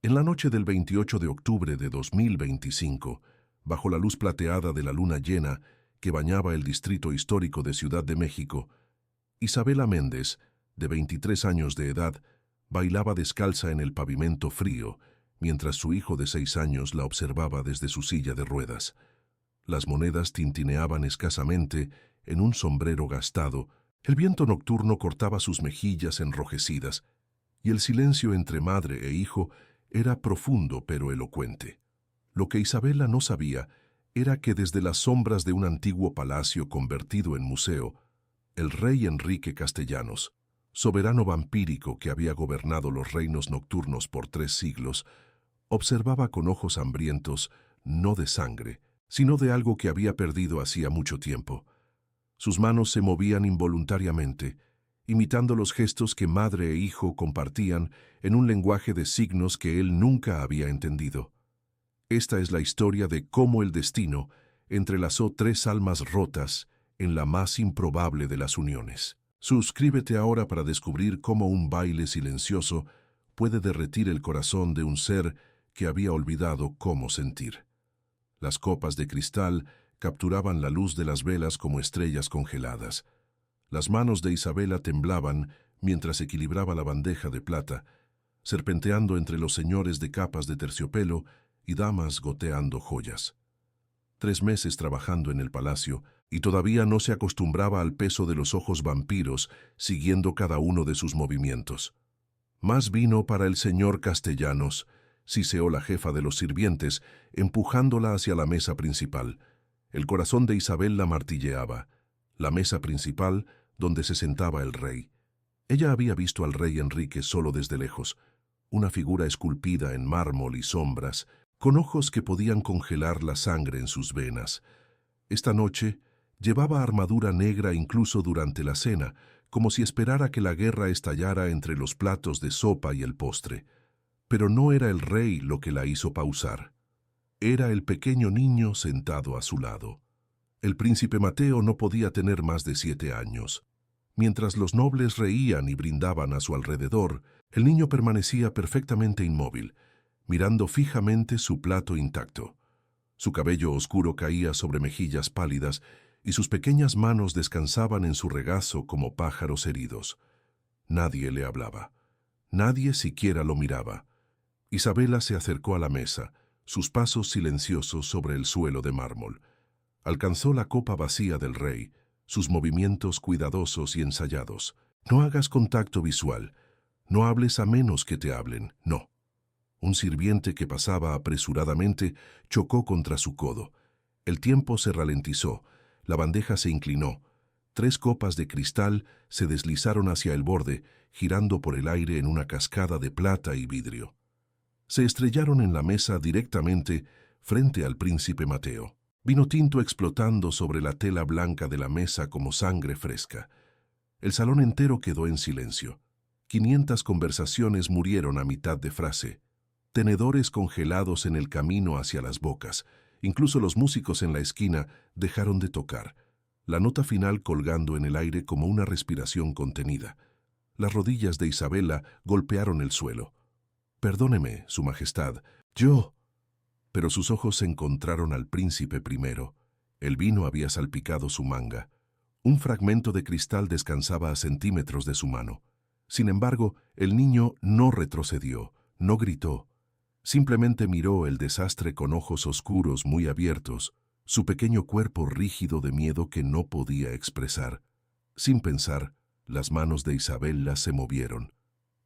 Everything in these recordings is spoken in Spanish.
En la noche del 28 de octubre de 2025, bajo la luz plateada de la luna llena que bañaba el distrito histórico de Ciudad de México, Isabela Méndez, de 23 años de edad, bailaba descalza en el pavimento frío, mientras su hijo de 6 años la observaba desde su silla de ruedas. Las monedas tintineaban escasamente en un sombrero gastado, el viento nocturno cortaba sus mejillas enrojecidas, y el silencio entre madre e hijo era profundo pero elocuente. Lo que Isabela no sabía era que desde las sombras de un antiguo palacio convertido en museo, el rey Enrique Castellanos, soberano vampírico que había gobernado los reinos nocturnos por 3 siglos, observaba con ojos hambrientos, no de sangre, sino de algo que había perdido hacía mucho tiempo. Sus manos se movían involuntariamente, imitando los gestos que madre e hijo compartían en un lenguaje de signos que él nunca había entendido. Esta es la historia de cómo el destino entrelazó 3 almas rotas en la más improbable de las uniones. Suscríbete ahora para descubrir cómo un baile silencioso puede derretir el corazón de un ser que había olvidado cómo sentir. Las copas de cristal capturaban la luz de las velas como estrellas congeladas. Las manos de Isabela temblaban mientras equilibraba la bandeja de plata, serpenteando entre los señores de capas de terciopelo y damas goteando joyas. 3 meses trabajando en el palacio, y todavía no se acostumbraba al peso de los ojos vampiros siguiendo cada uno de sus movimientos. Más vino para el señor Castellanos, siseó la jefa de los sirvientes, empujándola hacia la mesa principal. El corazón de Isabel la martilleaba. La mesa principal, donde se sentaba el rey. Ella había visto al rey Enrique solo desde lejos, una figura esculpida en mármol y sombras, con ojos que podían congelar la sangre en sus venas. Esta noche llevaba armadura negra incluso durante la cena, como si esperara que la guerra estallara entre los platos de sopa y el postre. Pero no era el rey lo que la hizo pausar. Era el pequeño niño sentado a su lado. El príncipe Mateo no podía tener más de 7 años. Mientras los nobles reían y brindaban a su alrededor, el niño permanecía perfectamente inmóvil, mirando fijamente su plato intacto. Su cabello oscuro caía sobre mejillas pálidas y sus pequeñas manos descansaban en su regazo como pájaros heridos. Nadie le hablaba. Nadie siquiera lo miraba. Isabela se acercó a la mesa, sus pasos silenciosos sobre el suelo de mármol. Alcanzó la copa vacía del rey, sus movimientos cuidadosos y ensayados. No hagas contacto visual. No hables a menos que te hablen. No. Un sirviente que pasaba apresuradamente chocó contra su codo. El tiempo se ralentizó. La bandeja se inclinó. 3 copas de cristal se deslizaron hacia el borde, girando por el aire en una cascada de plata y vidrio. Se estrellaron en la mesa directamente frente al príncipe Mateo. Vino tinto explotando sobre la tela blanca de la mesa como sangre fresca. El salón entero quedó en silencio. 500 conversaciones murieron a mitad de frase. Tenedores congelados en el camino hacia las bocas. Incluso los músicos en la esquina dejaron de tocar, la nota final colgando en el aire como una respiración contenida. Las rodillas de Isabela golpearon el suelo. «Perdóneme, Su Majestad, yo...» Pero sus ojos se encontraron al príncipe primero. El vino había salpicado su manga. Un fragmento de cristal descansaba a centímetros de su mano. Sin embargo, el niño no retrocedió, no gritó. Simplemente miró el desastre con ojos oscuros muy abiertos, su pequeño cuerpo rígido de miedo que no podía expresar. Sin pensar, las manos de Isabela se movieron.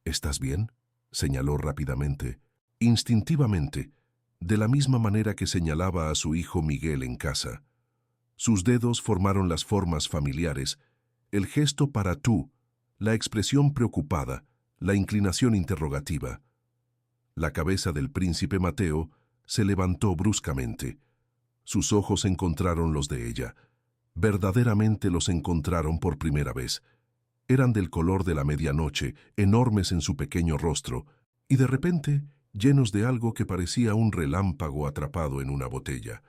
«¿Estás bien?», señaló rápidamente, instintivamente, de la misma manera que señalaba a su hijo Miguel en casa. Sus dedos formaron las formas familiares, el gesto para tú, la expresión preocupada, la inclinación interrogativa. La cabeza del príncipe Mateo se levantó bruscamente. Sus ojos encontraron los de ella. Verdaderamente los encontraron por primera vez. Eran del color de la medianoche, enormes en su pequeño rostro, y de repente llenos de algo que parecía un relámpago atrapado en una botella.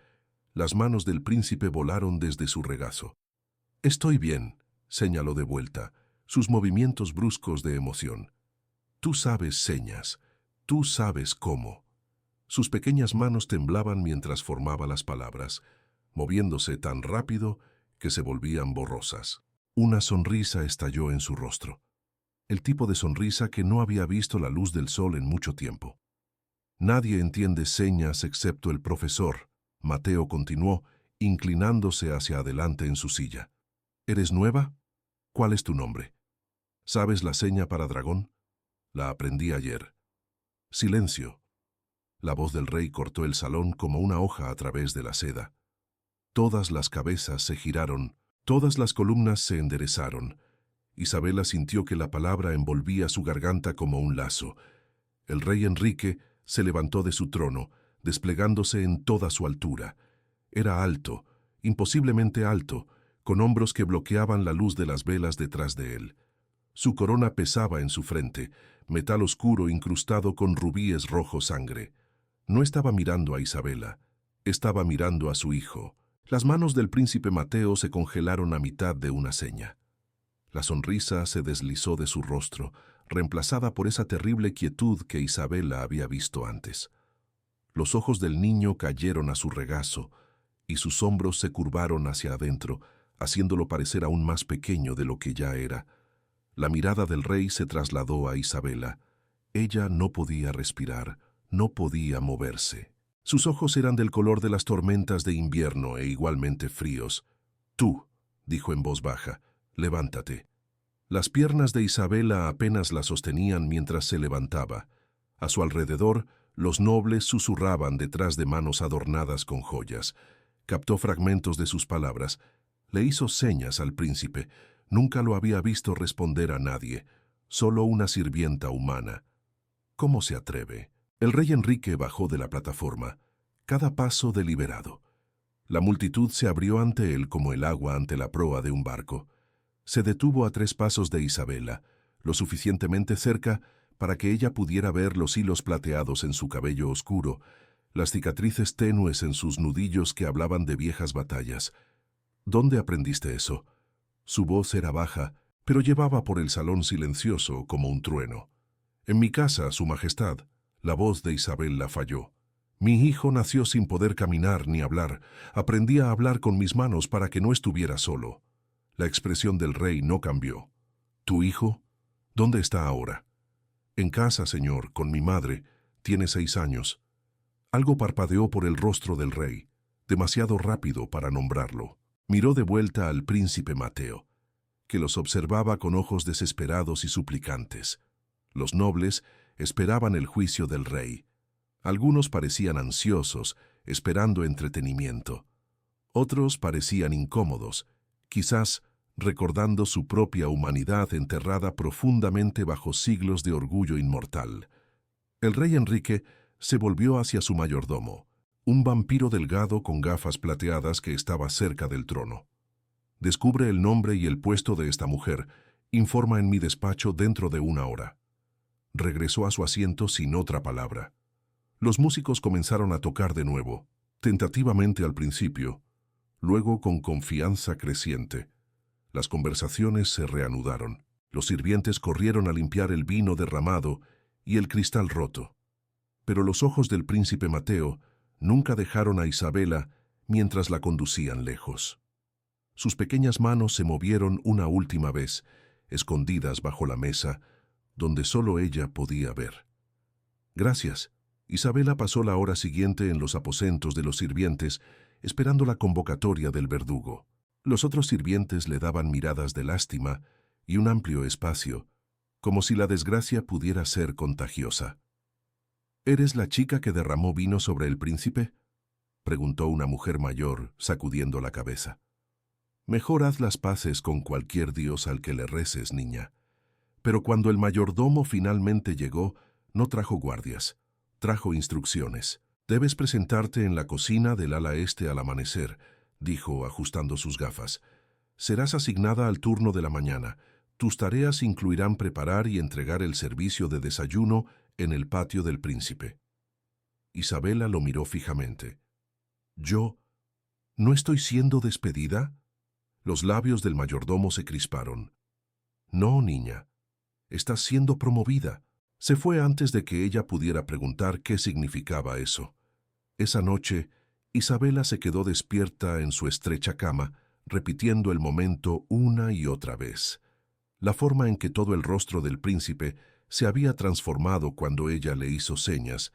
Las manos del príncipe volaron desde su regazo. «Estoy bien», señaló de vuelta, sus movimientos bruscos de emoción. «Tú sabes señas». Tú sabes cómo. Sus pequeñas manos temblaban mientras formaba las palabras, moviéndose tan rápido que se volvían borrosas. Una sonrisa estalló en su rostro, el tipo de sonrisa que no había visto la luz del sol en mucho tiempo. Nadie entiende señas excepto el profesor, Mateo continuó, inclinándose hacia adelante en su silla. ¿Eres nueva? ¿Cuál es tu nombre? ¿Sabes la seña para dragón? La aprendí ayer. Silencio. La voz del rey cortó el salón como una hoja a través de la seda. Todas las cabezas se giraron, todas las columnas se enderezaron. Isabela sintió que la palabra envolvía su garganta como un lazo. El rey Enrique se levantó de su trono, desplegándose en toda su altura. Era alto, imposiblemente alto, con hombros que bloqueaban la luz de las velas detrás de él. Su corona pesaba en su frente, metal oscuro incrustado con rubíes rojo sangre. No estaba mirando a Isabela, estaba mirando a su hijo. Las manos del príncipe Mateo se congelaron a mitad de una seña. La sonrisa se deslizó de su rostro, reemplazada por esa terrible quietud que Isabela había visto antes. Los ojos del niño cayeron a su regazo, y sus hombros se curvaron hacia adentro, haciéndolo parecer aún más pequeño de lo que ya era. La mirada del rey se trasladó a Isabela. Ella no podía respirar, no podía moverse. Sus ojos eran del color de las tormentas de invierno e igualmente fríos. «Tú», dijo en voz baja, «levántate». Las piernas de Isabela apenas la sostenían mientras se levantaba. A su alrededor, los nobles susurraban detrás de manos adornadas con joyas. Captó fragmentos de sus palabras. Le hizo señas al príncipe. Nunca lo había visto responder a nadie, solo una sirvienta humana. ¿Cómo se atreve? El rey Enrique bajó de la plataforma, cada paso deliberado. La multitud se abrió ante él como el agua ante la proa de un barco. Se detuvo a 3 pasos de Isabela, lo suficientemente cerca para que ella pudiera ver los hilos plateados en su cabello oscuro, las cicatrices tenues en sus nudillos que hablaban de viejas batallas. ¿Dónde aprendiste eso? Su voz era baja, pero llevaba por el salón silencioso como un trueno. En mi casa, Su Majestad. La voz de Isabela falló. Mi hijo nació sin poder caminar ni hablar. Aprendí a hablar con mis manos para que no estuviera solo. La expresión del rey no cambió. ¿Tu hijo? ¿Dónde está ahora? En casa, señor, con mi madre. Tiene 6 años. Algo parpadeó por el rostro del rey, demasiado rápido para nombrarlo. Miró de vuelta al príncipe Mateo, que los observaba con ojos desesperados y suplicantes. Los nobles esperaban el juicio del rey. Algunos parecían ansiosos, esperando entretenimiento. Otros parecían incómodos, quizás recordando su propia humanidad enterrada profundamente bajo siglos de orgullo inmortal. El rey Enrique se volvió hacia su mayordomo, un vampiro delgado con gafas plateadas que estaba cerca del trono. Descubre el nombre y el puesto de esta mujer. Informa en mi despacho dentro de 1 hora. Regresó a su asiento sin otra palabra. Los músicos comenzaron a tocar de nuevo, tentativamente al principio, luego con confianza creciente. Las conversaciones se reanudaron. Los sirvientes corrieron a limpiar el vino derramado y el cristal roto. Pero los ojos del príncipe Mateo nunca dejaron a Isabela mientras la conducían lejos. Sus pequeñas manos se movieron una última vez, escondidas bajo la mesa, donde solo ella podía ver. Gracias. Isabela pasó la hora siguiente en los aposentos de los sirvientes, esperando la convocatoria del verdugo. Los otros sirvientes le daban miradas de lástima y un amplio espacio, como si la desgracia pudiera ser contagiosa. ¿Eres la chica que derramó vino sobre el príncipe?, preguntó una mujer mayor, sacudiendo la cabeza. Mejor haz las paces con cualquier dios al que le reces, niña. Pero cuando el mayordomo finalmente llegó, no trajo guardias, trajo instrucciones. Debes presentarte en la cocina del ala este al amanecer, dijo, ajustando sus gafas. Serás asignada al turno de la mañana. Tus tareas incluirán preparar y entregar el servicio de desayuno en el patio del príncipe. Isabela lo miró fijamente. ¿Yo no estoy siendo despedida? Los labios del mayordomo se crisparon. No, niña. Estás siendo promovida. Se fue antes de que ella pudiera preguntar qué significaba eso. Esa noche, Isabela se quedó despierta en su estrecha cama, repitiendo el momento una y otra vez. La forma en que todo el rostro del príncipe se había transformado cuando ella le hizo señas,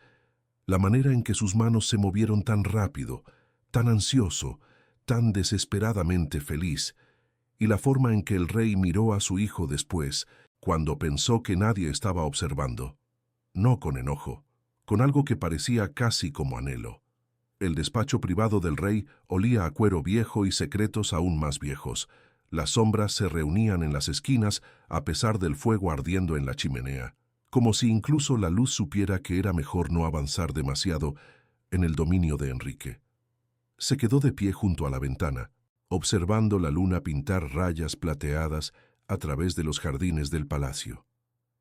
la manera en que sus manos se movieron tan rápido, tan ansioso, tan desesperadamente feliz, y la forma en que el rey miró a su hijo después, cuando pensó que nadie estaba observando. No con enojo, con algo que parecía casi como anhelo. El despacho privado del rey olía a cuero viejo y secretos aún más viejos. Las sombras se reunían en las esquinas a pesar del fuego ardiendo en la chimenea, como si incluso la luz supiera que era mejor no avanzar demasiado en el dominio de Enrique. Se quedó de pie junto a la ventana, observando la luna pintar rayas plateadas a través de los jardines del palacio.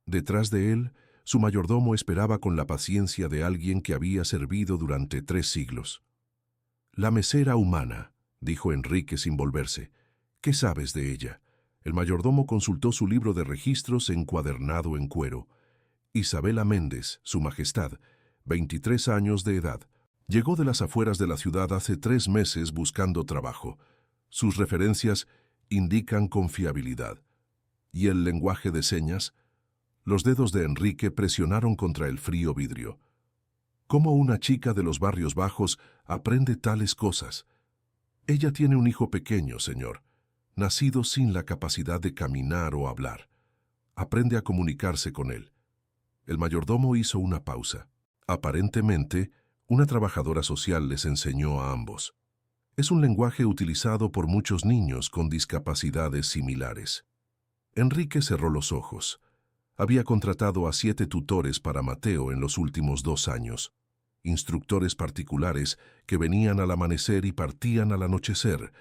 Detrás de él, su mayordomo esperaba con la paciencia de alguien que había servido durante 3 siglos. «La mesera humana», dijo Enrique sin volverse. «¿Qué sabes de ella?» El mayordomo consultó su libro de registros encuadernado en cuero. Isabela Méndez, su majestad, 23 años de edad. Llegó de las afueras de la ciudad hace 3 meses buscando trabajo. Sus referencias indican confiabilidad. ¿Y el lenguaje de señas? Los dedos de Enrique presionaron contra el frío vidrio. ¿Cómo una chica de los barrios bajos aprende tales cosas? Ella tiene un hijo pequeño, señor, nacido sin la capacidad de caminar o hablar. Aprende a comunicarse con él. El mayordomo hizo una pausa. Aparentemente, una trabajadora social les enseñó a ambos. Es un lenguaje utilizado por muchos niños con discapacidades similares. Enrique cerró los ojos. Había contratado a 7 tutores para Mateo en los últimos 2 años. Instructores particulares que venían al amanecer y partían al anochecer,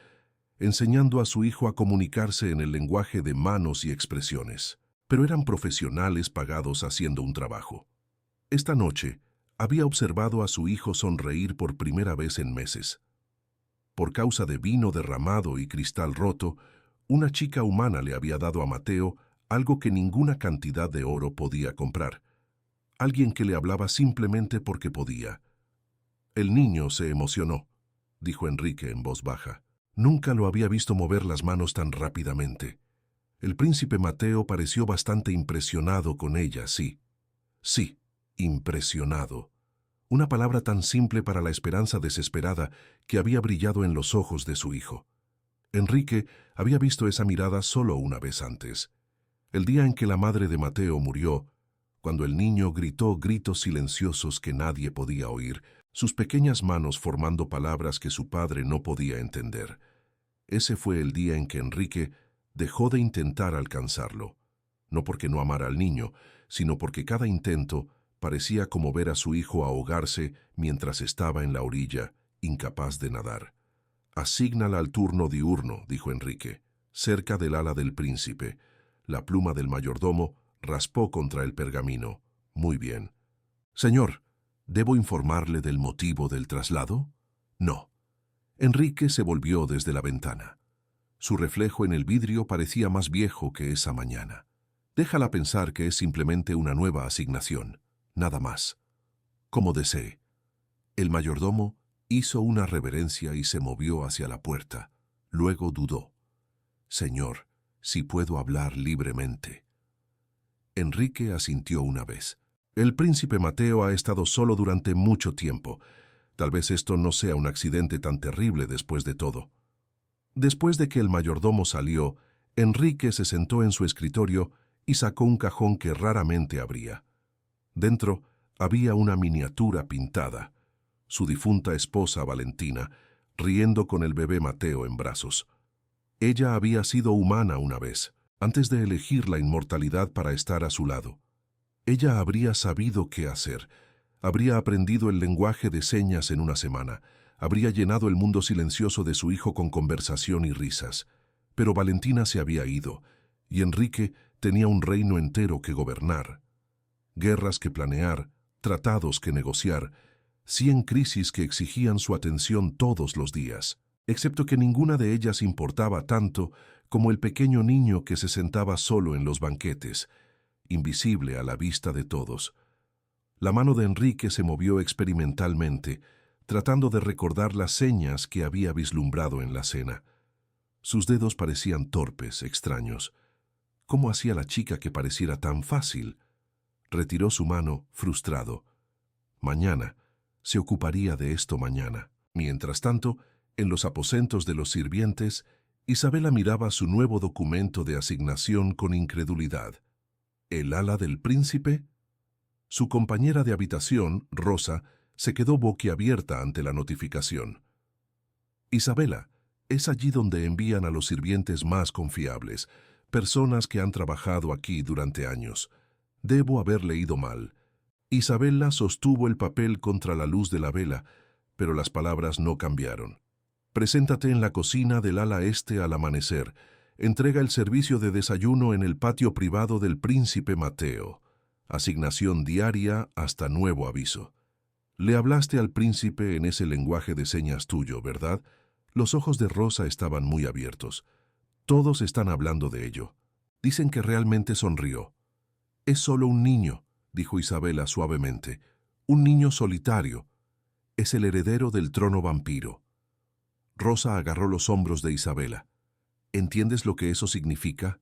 enseñando a su hijo a comunicarse en el lenguaje de manos y expresiones. Pero eran profesionales pagados haciendo un trabajo. Esta noche, había observado a su hijo sonreír por primera vez en meses. Por causa de vino derramado y cristal roto, una chica humana le había dado a Mateo algo que ninguna cantidad de oro podía comprar. Alguien que le hablaba simplemente porque podía. El niño se emocionó, dijo Enrique en voz baja. Nunca lo había visto mover las manos tan rápidamente. El príncipe Mateo pareció bastante impresionado con ella, sí. Sí, impresionado. Una palabra tan simple para la esperanza desesperada que había brillado en los ojos de su hijo. Enrique había visto esa mirada solo una vez antes. El día en que la madre de Mateo murió, cuando el niño gritó gritos silenciosos que nadie podía oír, sus pequeñas manos formando palabras que su padre no podía entender. Ese fue el día en que Enrique dejó de intentar alcanzarlo, no porque no amara al niño, sino porque cada intento parecía como ver a su hijo ahogarse mientras estaba en la orilla, incapaz de nadar. «Asígnala al turno diurno», dijo Enrique, cerca del ala del príncipe. La pluma del mayordomo raspó contra el pergamino. «Muy bien». «Señor, ¿debo informarle del motivo del traslado?» «No». Enrique se volvió desde la ventana. Su reflejo en el vidrio parecía más viejo que esa mañana. «Déjala pensar que es simplemente una nueva asignación, nada más. Como desee». El mayordomo hizo una reverencia y se movió hacia la puerta. Luego dudó. «Señor, si puedo hablar libremente». Enrique asintió una vez. «El príncipe Mateo ha estado solo durante mucho tiempo. Tal vez esto no sea un accidente tan terrible después de todo». Después de que el mayordomo salió, Enrique se sentó en su escritorio y sacó un cajón que raramente abría. Dentro había una miniatura pintada, su difunta esposa Valentina, riendo con el bebé Mateo en brazos. Ella había sido humana una vez, antes de elegir la inmortalidad para estar a su lado. Ella habría sabido qué hacer, habría aprendido el lenguaje de señas en una semana, habría llenado el mundo silencioso de su hijo con conversación y risas. Pero Valentina se había ido, y Enrique tenía un reino entero que gobernar. Guerras que planear, tratados que negociar, 100 crisis que exigían su atención todos los días, excepto que ninguna de ellas importaba tanto como el pequeño niño que se sentaba solo en los banquetes, invisible a la vista de todos. La mano de Enrique se movió experimentalmente, tratando de recordar las señas que había vislumbrado en la cena. Sus dedos parecían torpes, extraños. ¿Cómo hacía la chica que pareciera tan fácil? Retiró su mano, frustrado. Mañana. Se ocuparía de esto mañana. Mientras tanto, en los aposentos de los sirvientes, Isabela miraba su nuevo documento de asignación con incredulidad. ¿El ala del príncipe? Su compañera de habitación, Rosa, se quedó boquiabierta ante la notificación. Isabela, es allí donde envían a los sirvientes más confiables, personas que han trabajado aquí durante años. Debo haber leído mal. Isabela sostuvo el papel contra la luz de la vela, pero las palabras no cambiaron. Preséntate en la cocina del ala este al amanecer. Entrega el servicio de desayuno en el patio privado del príncipe Mateo. Asignación diaria hasta nuevo aviso. Le hablaste al príncipe en ese lenguaje de señas tuyo, ¿verdad? Los ojos de Rosa estaban muy abiertos. Todos están hablando de ello. Dicen que realmente sonrió. Es solo un niño, dijo Isabela suavemente. Un niño solitario. Es el heredero del trono vampiro. Rosa agarró los hombros de Isabela. ¿Entiendes lo que eso significa?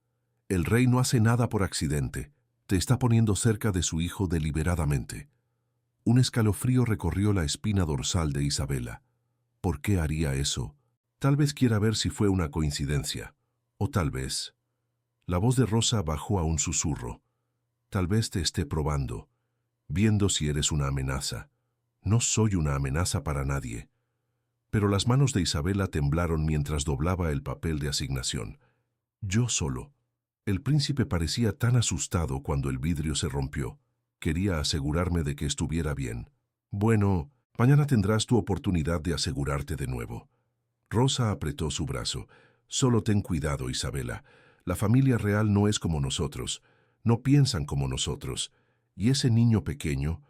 El rey no hace nada por accidente. Te está poniendo cerca de su hijo deliberadamente. Un escalofrío recorrió la espina dorsal de Isabela. ¿Por qué haría eso? Tal vez quiera ver si fue una coincidencia. O tal vez... La voz de Rosa bajó a un susurro. Tal vez te esté probando, viendo si eres una amenaza. No soy una amenaza para nadie. Pero las manos de Isabela temblaron mientras doblaba el papel de asignación. Yo solo. El príncipe parecía tan asustado cuando el vidrio se rompió. Quería asegurarme de que estuviera bien. Bueno, mañana tendrás tu oportunidad de asegurarte de nuevo. Rosa apretó su brazo. Solo ten cuidado, Isabela. La familia real no es como nosotros. No piensan como nosotros. Y ese niño pequeño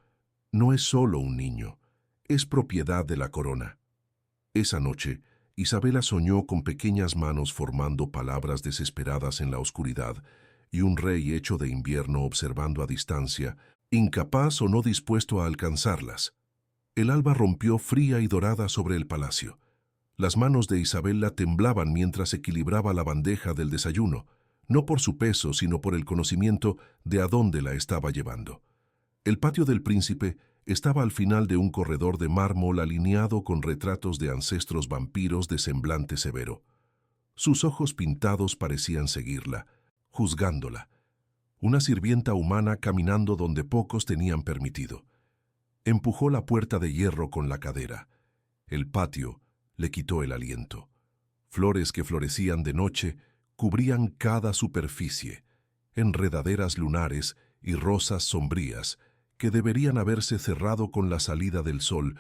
no es solo un niño. Es propiedad de la corona. Esa noche, Isabela soñó con pequeñas manos formando palabras desesperadas en la oscuridad y un rey hecho de invierno observando a distancia, incapaz o no dispuesto a alcanzarlas. El alba rompió fría y dorada sobre el palacio. Las manos de Isabela temblaban mientras equilibraba la bandeja del desayuno, no por su peso, sino por el conocimiento de a dónde la estaba llevando. El patio del príncipe estaba al final de un corredor de mármol alineado con retratos de ancestros vampiros de semblante severo. Sus ojos pintados parecían seguirla, juzgándola. Una sirvienta humana caminando donde pocos tenían permitido. Empujó la puerta de hierro con la cadera. El patio le quitó el aliento. Flores que florecían de noche cubrían cada superficie, enredaderas lunares y rosas sombrías que deberían haberse cerrado con la salida del sol,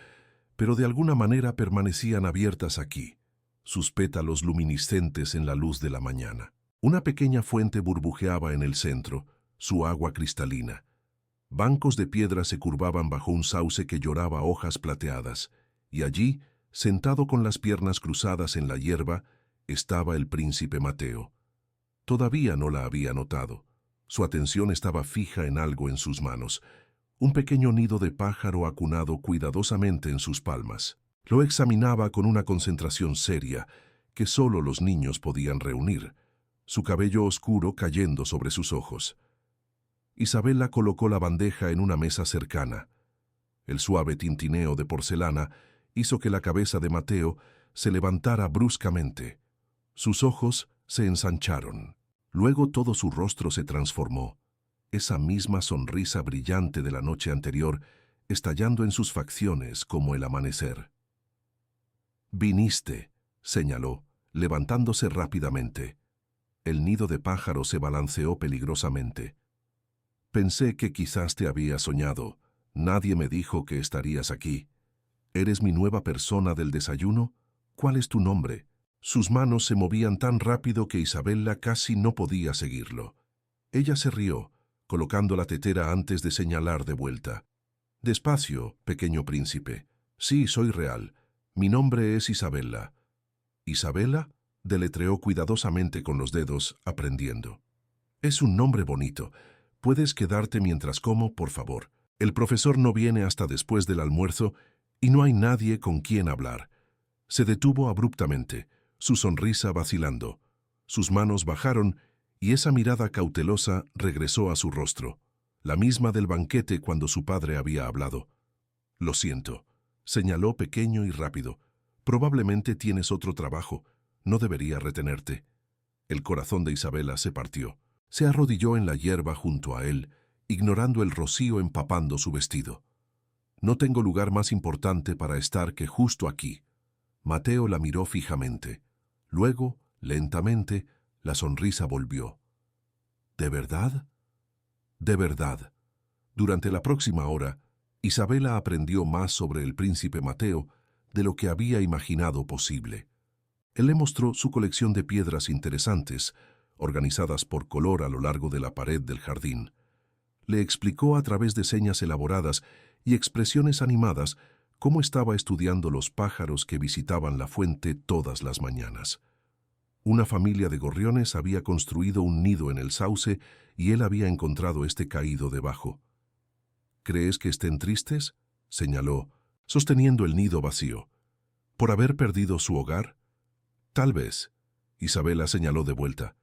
pero de alguna manera permanecían abiertas aquí, sus pétalos luminiscentes en la luz de la mañana. Una pequeña fuente burbujeaba en el centro, su agua cristalina. Bancos de piedra se curvaban bajo un sauce que lloraba hojas plateadas, y allí, sentado con las piernas cruzadas en la hierba, estaba el príncipe Mateo. Todavía no la había notado. Su atención estaba fija en algo en sus manos, un pequeño nido de pájaro acunado cuidadosamente en sus palmas. Lo examinaba con una concentración seria que solo los niños podían reunir, su cabello oscuro cayendo sobre sus ojos. Isabela colocó la bandeja en una mesa cercana. El suave tintineo de porcelana hizo que la cabeza de Mateo se levantara bruscamente. Sus ojos se ensancharon. Luego todo su rostro se transformó. Esa misma sonrisa brillante de la noche anterior, estallando en sus facciones como el amanecer. «Viniste», señaló, levantándose rápidamente. El nido de pájaro se balanceó peligrosamente. «Pensé que quizás te había soñado. Nadie me dijo que estarías aquí. ¿Eres mi nueva persona del desayuno? ¿Cuál es tu nombre?» Sus manos se movían tan rápido que Isabela casi no podía seguirlo. Ella se rió, colocando la tetera antes de señalar de vuelta. «Despacio, pequeño príncipe. Sí, soy real. Mi nombre es Isabela». «¿Isabela?», deletreó cuidadosamente con los dedos, aprendiendo. «Es un nombre bonito. ¿Puedes quedarte mientras como, por favor? El profesor no viene hasta después del almuerzo y no hay nadie con quien hablar. Se detuvo abruptamente, su sonrisa vacilando. Sus manos bajaron y esa mirada cautelosa regresó a su rostro, la misma del banquete cuando su padre había hablado. «Lo siento», señaló pequeño y rápido. «Probablemente tienes otro trabajo. No debería retenerte». El corazón de Isabela se partió. Se arrodilló en la hierba junto a él, ignorando el rocío empapando su vestido. «No tengo lugar más importante para estar que justo aquí». Mateo la miró fijamente. Luego, lentamente, la sonrisa volvió. «¿De verdad?» «De verdad». Durante la próxima hora, Isabela aprendió más sobre el príncipe Mateo de lo que había imaginado posible. Él le mostró su colección de piedras interesantes, organizadas por color a lo largo de la pared del jardín. Le explicó a través de señas elaboradas y expresiones animadas cómo estaba estudiando los pájaros que visitaban la fuente todas las mañanas. Una familia de gorriones había construido un nido en el sauce y él había encontrado este caído debajo. «¿Crees que estén tristes?», señaló, sosteniendo el nido vacío. «¿Por haber perdido su hogar?». «Tal vez», Isabela señaló de vuelta.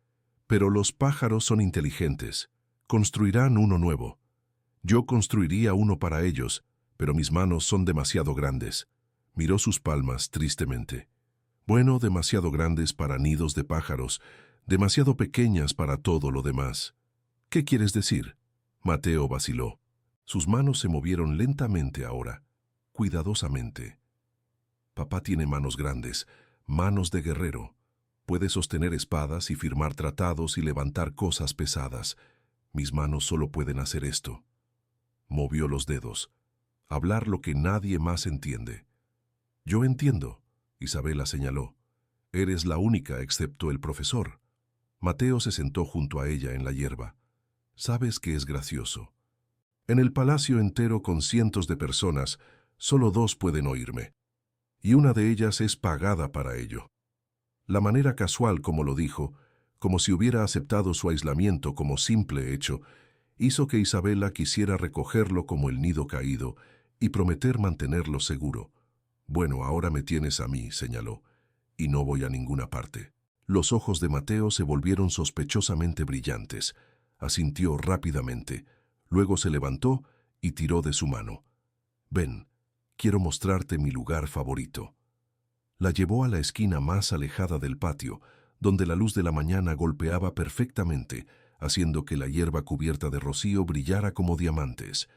«Pero los pájaros son inteligentes. Construirán uno nuevo. Yo construiría uno para ellos, pero mis manos son demasiado grandes». Miró sus palmas tristemente. «Bueno, demasiado grandes para nidos de pájaros, demasiado pequeñas para todo lo demás». «¿Qué quieres decir?». Mateo vaciló. Sus manos se movieron lentamente ahora, cuidadosamente. «Papá tiene manos grandes, manos de guerrero. Puede sostener espadas y firmar tratados y levantar cosas pesadas. Mis manos solo pueden hacer esto». Movió los dedos. «Hablar lo que nadie más entiende». «Yo entiendo», Isabela señaló. «Eres la única excepto el profesor». Mateo se sentó junto a ella en la hierba. «¿Sabes qué es gracioso? En el palacio entero con cientos de personas, solo 2 pueden oírme. Y una de ellas es pagada para ello». La manera casual como lo dijo, como si hubiera aceptado su aislamiento como simple hecho, hizo que Isabela quisiera recogerlo como el nido caído y prometer mantenerlo seguro. «Bueno, ahora me tienes a mí», señaló, «y no voy a ninguna parte». Los ojos de Mateo se volvieron sospechosamente brillantes. Asintió rápidamente. Luego se levantó y tiró de su mano. «Ven, quiero mostrarte mi lugar favorito». La llevó a la esquina más alejada del patio, donde la luz de la mañana golpeaba perfectamente, haciendo que la hierba cubierta de rocío brillara como diamantes.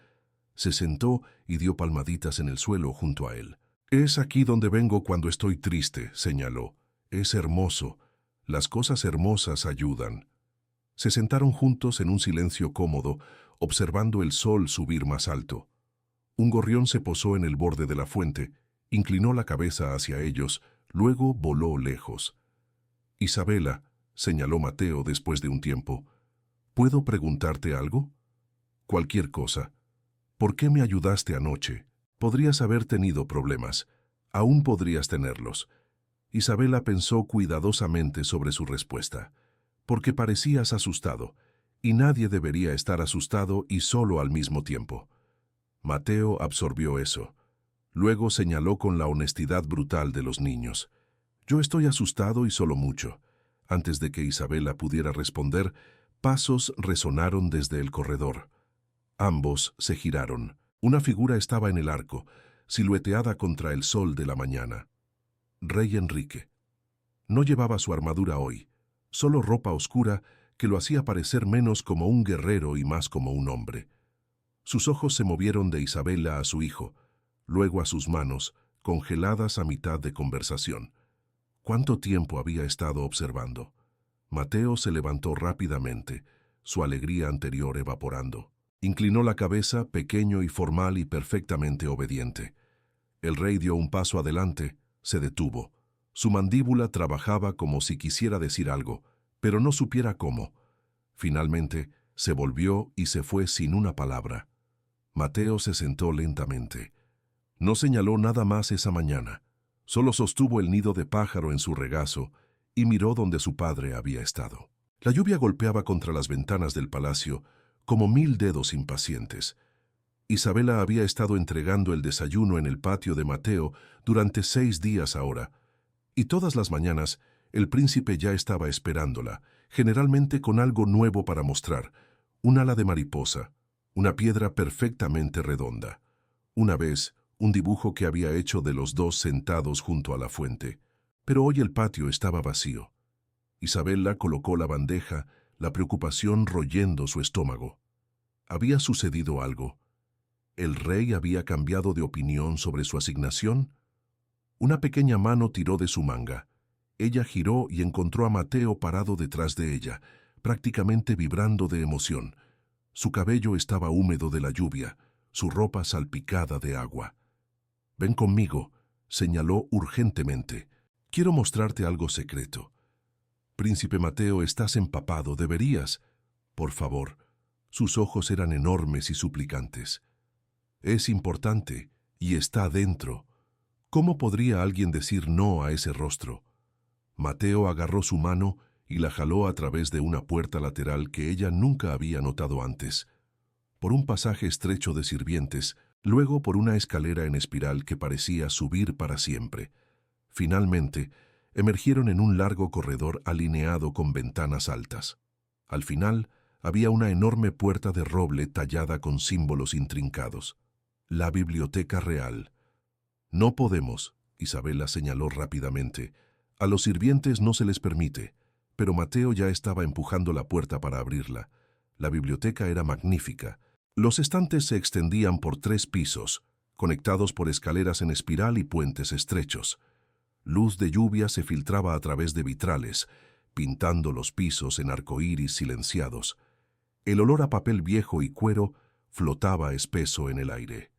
Se sentó y dio palmaditas en el suelo junto a él. «Es aquí donde vengo cuando estoy triste», señaló. «Es hermoso. Las cosas hermosas ayudan». Se sentaron juntos en un silencio cómodo, observando el sol subir más alto. Un gorrión se posó en el borde de la fuente, inclinó la cabeza hacia ellos, luego voló lejos. «Isabela», señaló Mateo después de un tiempo, «¿puedo preguntarte algo?». «Cualquier cosa». «¿Por qué me ayudaste anoche? Podrías haber tenido problemas. Aún podrías tenerlos». Isabela pensó cuidadosamente sobre su respuesta. «Porque parecías asustado, y nadie debería estar asustado y solo al mismo tiempo». Mateo absorbió eso. Luego señaló con la honestidad brutal de los niños. «Yo estoy asustado y solo mucho». Antes de que Isabela pudiera responder, pasos resonaron desde el corredor. Ambos se giraron. Una figura estaba en el arco, silueteada contra el sol de la mañana. Rey Enrique. No llevaba su armadura hoy, solo ropa oscura que lo hacía parecer menos como un guerrero y más como un hombre. Sus ojos se movieron de Isabela a su hijo, luego a sus manos, congeladas a mitad de conversación. ¿Cuánto tiempo había estado observando? Mateo se levantó rápidamente, su alegría anterior evaporando. Inclinó la cabeza, pequeño y formal y perfectamente obediente. El rey dio un paso adelante, se detuvo. Su mandíbula trabajaba como si quisiera decir algo, pero no supiera cómo. Finalmente, se volvió y se fue sin una palabra. Mateo se sentó lentamente. No señaló nada más esa mañana. Solo sostuvo el nido de pájaro en su regazo y miró donde su padre había estado. La lluvia golpeaba contra las ventanas del palacio, como 1000 dedos impacientes. Isabela había estado entregando el desayuno en el patio de Mateo durante 6 días ahora, y todas las mañanas el príncipe ya estaba esperándola, generalmente con algo nuevo para mostrar: un ala de mariposa, una piedra perfectamente redonda. Una vez, un dibujo que había hecho de los dos sentados junto a la fuente. Pero hoy el patio estaba vacío. Isabela colocó la bandeja, la preocupación royendo su estómago. ¿Había sucedido algo? ¿El rey había cambiado de opinión sobre su asignación? Una pequeña mano tiró de su manga. Ella giró y encontró a Mateo parado detrás de ella, prácticamente vibrando de emoción. Su cabello estaba húmedo de la lluvia, su ropa salpicada de agua. «Ven conmigo», señaló urgentemente. «Quiero mostrarte algo secreto». «Príncipe Mateo, estás empapado, deberías». «Por favor». Sus ojos eran enormes y suplicantes. «Es importante, y está dentro». ¿Cómo podría alguien decir no a ese rostro? Mateo agarró su mano y la jaló a través de una puerta lateral que ella nunca había notado antes, por un pasaje estrecho de sirvientes, luego por una escalera en espiral que parecía subir para siempre. Finalmente, emergieron en un largo corredor alineado con ventanas altas. Al final, había una enorme puerta de roble tallada con símbolos intrincados. La Biblioteca Real. «No podemos», Isabela señaló rápidamente. «A los sirvientes no se les permite». Pero Mateo ya estaba empujando la puerta para abrirla. La biblioteca era magnífica. Los estantes se extendían por 3 pisos, conectados por escaleras en espiral y puentes estrechos. Luz de lluvia se filtraba a través de vitrales, pintando los pisos en arcoíris silenciados. El olor a papel viejo y cuero flotaba espeso en el aire.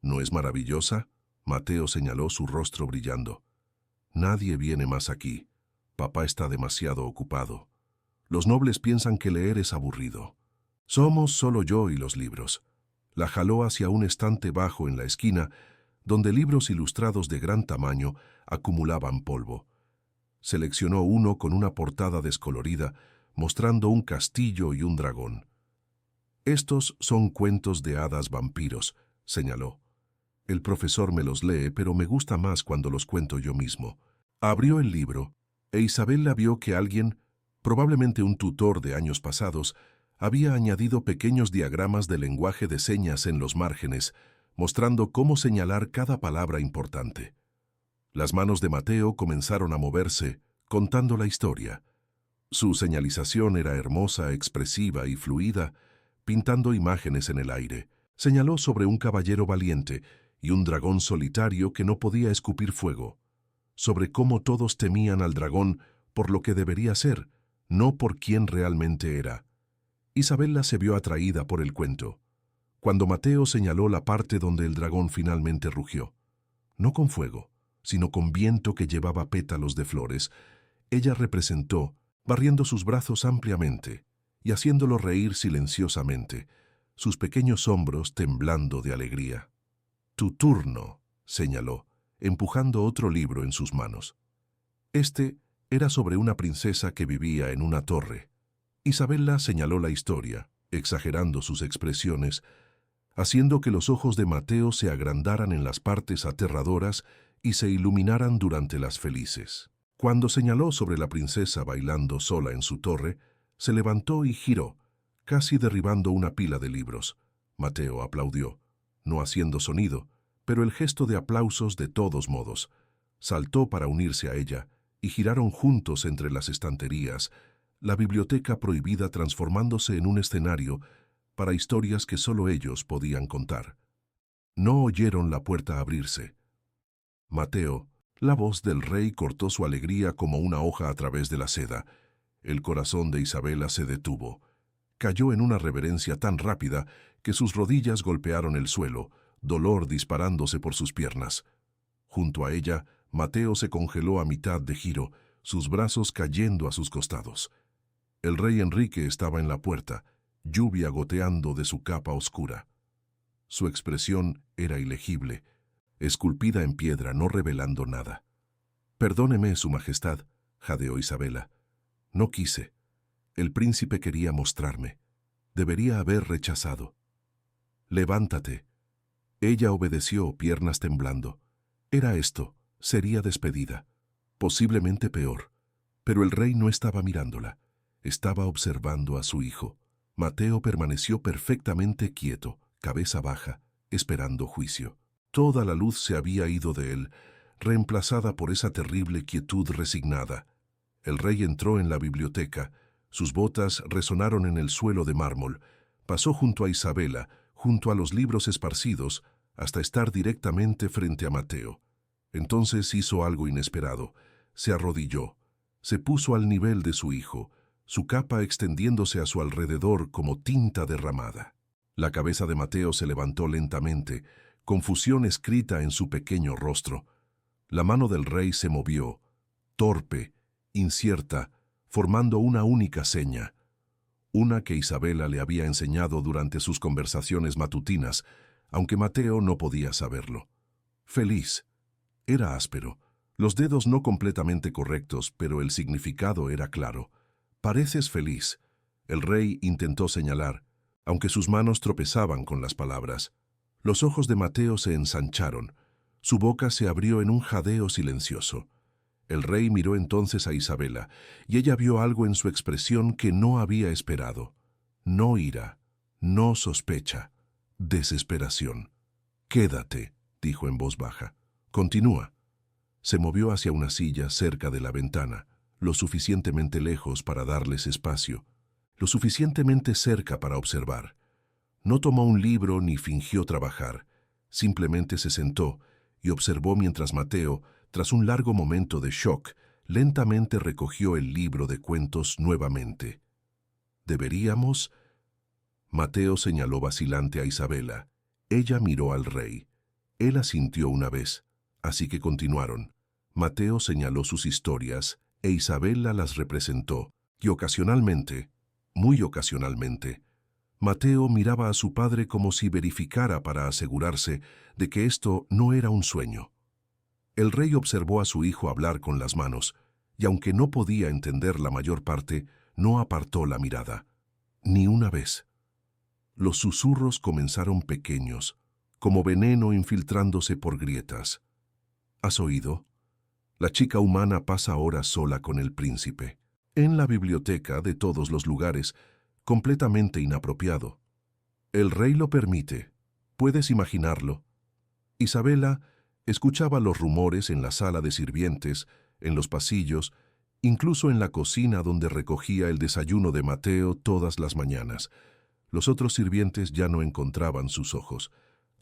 «¿No es maravillosa?», Mateo señaló, su rostro brillando. «Nadie viene más aquí. Papá está demasiado ocupado. Los nobles piensan que leer es aburrido. Somos solo yo y los libros». La jaló hacia un estante bajo en la esquina, donde libros ilustrados de gran tamaño acumulaban polvo. Seleccionó uno con una portada descolorida, mostrando un castillo y un dragón. «Estos son cuentos de hadas vampiros», señaló. «El profesor me los lee, pero me gusta más cuando los cuento yo mismo». Abrió el libro, e Isabela vio que alguien, probablemente un tutor de años pasados, había añadido pequeños diagramas de lenguaje de señas en los márgenes, mostrando cómo señalar cada palabra importante. Las manos de Mateo comenzaron a moverse, contando la historia. Su señalización era hermosa, expresiva y fluida, pintando imágenes en el aire. Señaló sobre un caballero valiente y un dragón solitario que no podía escupir fuego, sobre cómo todos temían al dragón por lo que debería ser, no por quién realmente era. Isabela se vio atraída por el cuento. Cuando Mateo señaló la parte donde el dragón finalmente rugió, no con fuego, sino con viento que llevaba pétalos de flores, ella representó, barriendo sus brazos ampliamente y haciéndolo reír silenciosamente, sus pequeños hombros temblando de alegría. «Tu turno», señaló, empujando otro libro en sus manos. Este era sobre una princesa que vivía en una torre. Isabela señaló la historia, exagerando sus expresiones, haciendo que los ojos de Mateo se agrandaran en las partes aterradoras y se iluminaran durante las felices. Cuando señaló sobre la princesa bailando sola en su torre, se levantó y giró, casi derribando una pila de libros. Mateo aplaudió, no haciendo sonido, pero el gesto de aplausos de todos modos. Saltó para unirse a ella, y giraron juntos entre las estanterías, la biblioteca prohibida transformándose en un escenario para historias que solo ellos podían contar. No oyeron la puerta abrirse. «Mateo», la voz del rey cortó su alegría como una hoja a través de la seda. El corazón de Isabela se detuvo. Cayó en una reverencia tan rápida que sus rodillas golpearon el suelo, dolor disparándose por sus piernas. Junto a ella, Mateo se congeló a mitad de giro, sus brazos cayendo a sus costados. El rey Enrique estaba en la puerta, lluvia goteando de su capa oscura. Su expresión era ilegible, esculpida en piedra, no revelando nada. «Perdóneme, Su Majestad», jadeó Isabela. «No quise. El príncipe quería mostrarme». Debería haber rechazado. «Levántate». Ella obedeció, piernas temblando. Era esto, sería despedida. Posiblemente peor. Pero el rey no estaba mirándola. Estaba observando a su hijo. Mateo permaneció perfectamente quieto, cabeza baja, esperando juicio. Toda la luz se había ido de él, reemplazada por esa terrible quietud resignada. El rey entró en la biblioteca. Sus botas resonaron en el suelo de mármol. Pasó junto a Isabela, junto a los libros esparcidos, hasta estar directamente frente a Mateo. Entonces hizo algo inesperado. Se arrodilló. Se puso al nivel de su hijo, su capa extendiéndose a su alrededor como tinta derramada. La cabeza de Mateo se levantó lentamente, confusión escrita en su pequeño rostro. La mano del rey se movió, torpe, incierta, formando una única seña, una que Isabela le había enseñado durante sus conversaciones matutinas, aunque Mateo no podía saberlo. Feliz. Era áspero, los dedos no completamente correctos, pero el significado era claro. «Pareces feliz». El rey intentó señalar, aunque sus manos tropezaban con las palabras. Los ojos de Mateo se ensancharon. Su boca se abrió en un jadeo silencioso. El rey miró entonces a Isabela, y ella vio algo en su expresión que no había esperado. No ira, no sospecha, desesperación. «Quédate», dijo en voz baja. «Continúa». Se movió hacia una silla cerca de la ventana, lo suficientemente lejos para darles espacio, lo suficientemente cerca para observar. No tomó un libro ni fingió trabajar. Simplemente se sentó y observó mientras Mateo, tras un largo momento de shock, lentamente recogió el libro de cuentos nuevamente. «¿Deberíamos?» Mateo señaló vacilante a Isabela. Ella miró al rey. Él asintió una vez, así que continuaron. Mateo señaló sus historias e Isabela las representó, y ocasionalmente, muy ocasionalmente, Mateo miraba a su padre como si verificara para asegurarse de que esto no era un sueño. El rey observó a su hijo hablar con las manos, y aunque no podía entender la mayor parte, no apartó la mirada. Ni una vez. Los susurros comenzaron pequeños, como veneno infiltrándose por grietas. ¿Has oído? La chica humana pasa horas sola con el príncipe. En la biblioteca de todos los lugares, completamente inapropiado. El rey lo permite. ¿Puedes imaginarlo? Isabela escuchaba los rumores en la sala de sirvientes, en los pasillos, incluso en la cocina donde recogía el desayuno de Mateo todas las mañanas. Los otros sirvientes ya no encontraban sus ojos.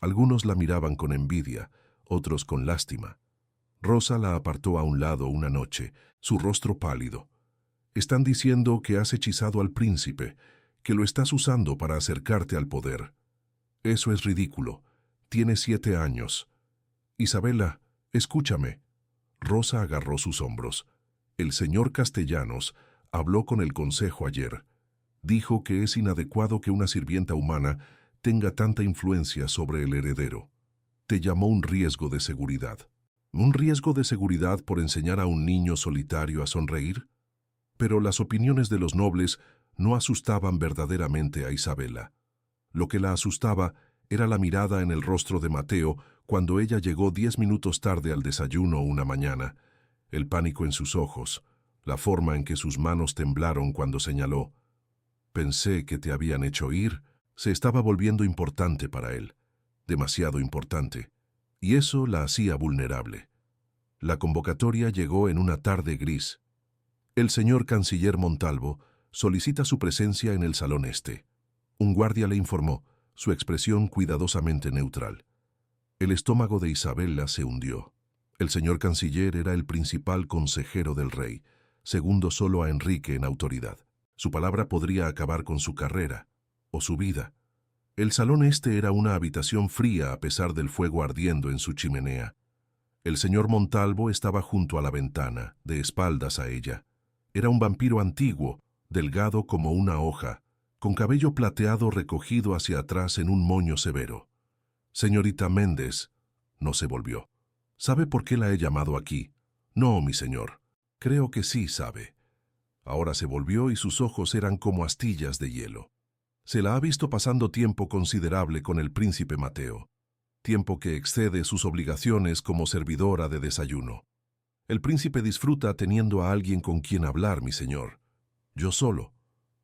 Algunos la miraban con envidia, otros con lástima. Rosa la apartó a un lado una noche, su rostro pálido. «Están diciendo que has hechizado al príncipe, que lo estás usando para acercarte al poder. Eso es ridículo. Tienes 7 años. Isabela, escúchame». Rosa agarró sus hombros. «El señor Castellanos habló con el consejo ayer. Dijo que es inadecuado que una sirvienta humana tenga tanta influencia sobre el heredero. Te llamó un riesgo de seguridad». ¿Un riesgo de seguridad por enseñar a un niño solitario a sonreír? Pero las opiniones de los nobles no asustaban verdaderamente a Isabela. Lo que la asustaba era la mirada en el rostro de Mateo cuando ella llegó 10 minutos tarde al desayuno una mañana, el pánico en sus ojos, la forma en que sus manos temblaron cuando señaló. «Pensé que te habían hecho ir». Se estaba volviendo importante para él, demasiado importante. Y eso la hacía vulnerable. La convocatoria llegó en una tarde gris. «El señor canciller Montalvo solicita su presencia en el salón este». Un guardia le informó, su expresión cuidadosamente neutral. El estómago de Isabela se hundió. El señor canciller era el principal consejero del rey, segundo solo a Enrique en autoridad. Su palabra podría acabar con su carrera, o su vida. El salón este era una habitación fría a pesar del fuego ardiendo en su chimenea. El señor Montalvo estaba junto a la ventana, de espaldas a ella. Era un vampiro antiguo, delgado como una hoja, con cabello plateado recogido hacia atrás en un moño severo. «Señorita Méndez», no se volvió. «¿Sabe por qué la he llamado aquí?» «No, mi señor. Creo que sí sabe». Ahora se volvió y sus ojos eran como astillas de hielo. Se la ha visto pasando tiempo considerable con el príncipe Mateo, tiempo que excede sus obligaciones como servidora de desayuno. El príncipe disfruta teniendo a alguien con quien hablar, mi señor. Yo solo.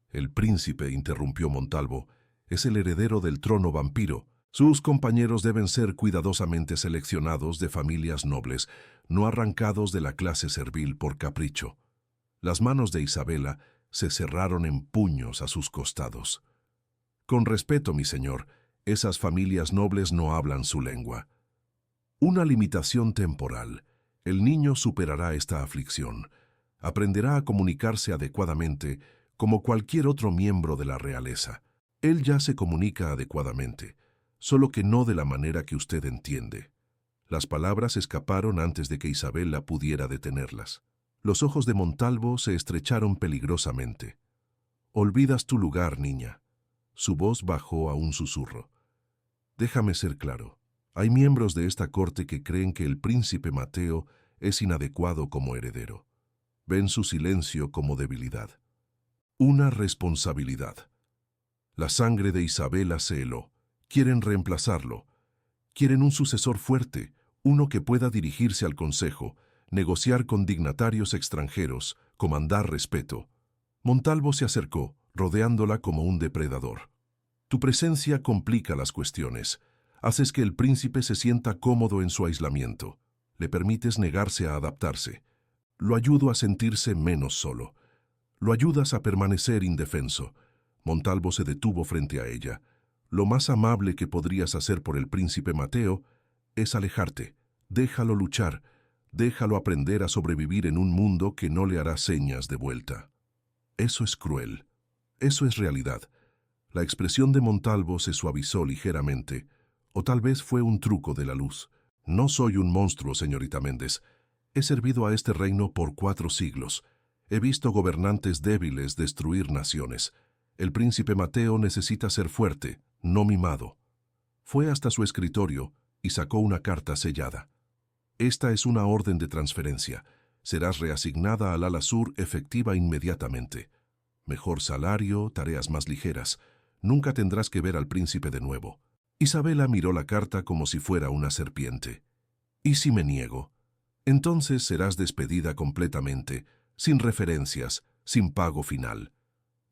El príncipe, interrumpió Montalvo, es el heredero del trono vampiro. Sus compañeros deben ser cuidadosamente seleccionados de familias nobles, no arrancados de la clase servil por capricho. Las manos de Isabela se cerraron en puños a sus costados. Con respeto, mi señor, esas familias nobles no hablan su lengua. Una limitación temporal. El niño superará esta aflicción. Aprenderá a comunicarse adecuadamente como cualquier otro miembro de la realeza. Él ya se comunica adecuadamente, solo que no de la manera que usted entiende. Las palabras escaparon antes de que Isabela pudiera detenerlas. Los ojos de Montalvo se estrecharon peligrosamente. «Olvidas tu lugar, niña». Su voz bajó a un susurro. «Déjame ser claro. Hay miembros de esta corte que creen que el príncipe Mateo es inadecuado como heredero. Ven su silencio como debilidad. Una responsabilidad. La sangre de Isabela se heló. Quieren reemplazarlo. Quieren un sucesor fuerte, uno que pueda dirigirse al consejo, negociar con dignatarios extranjeros, comandar respeto». Montalvo se acercó, rodeándola como un depredador. «Tu presencia complica las cuestiones. Haces que el príncipe se sienta cómodo en su aislamiento. Le permites negarse a adaptarse. Lo ayudo a sentirse menos solo. Lo ayudas a permanecer indefenso». Montalvo se detuvo frente a ella. «Lo más amable que podrías hacer por el príncipe Mateo es alejarte. Déjalo luchar. Déjalo aprender a sobrevivir en un mundo que no le hará señas de vuelta». «Eso es cruel. Eso es realidad». La expresión de Montalvo se suavizó ligeramente, o tal vez fue un truco de la luz. «No soy un monstruo, señorita Méndez. He servido a este reino por 4 siglos. He visto gobernantes débiles destruir naciones. El príncipe Mateo necesita ser fuerte, no mimado». Fue hasta su escritorio y sacó una carta sellada. «Esta es una orden de transferencia. Serás reasignada al ala sur efectiva inmediatamente. Mejor salario, tareas más ligeras. Nunca tendrás que ver al príncipe de nuevo». Isabela miró la carta como si fuera una serpiente. «¿Y si me niego? Entonces serás despedida completamente, sin referencias, sin pago final».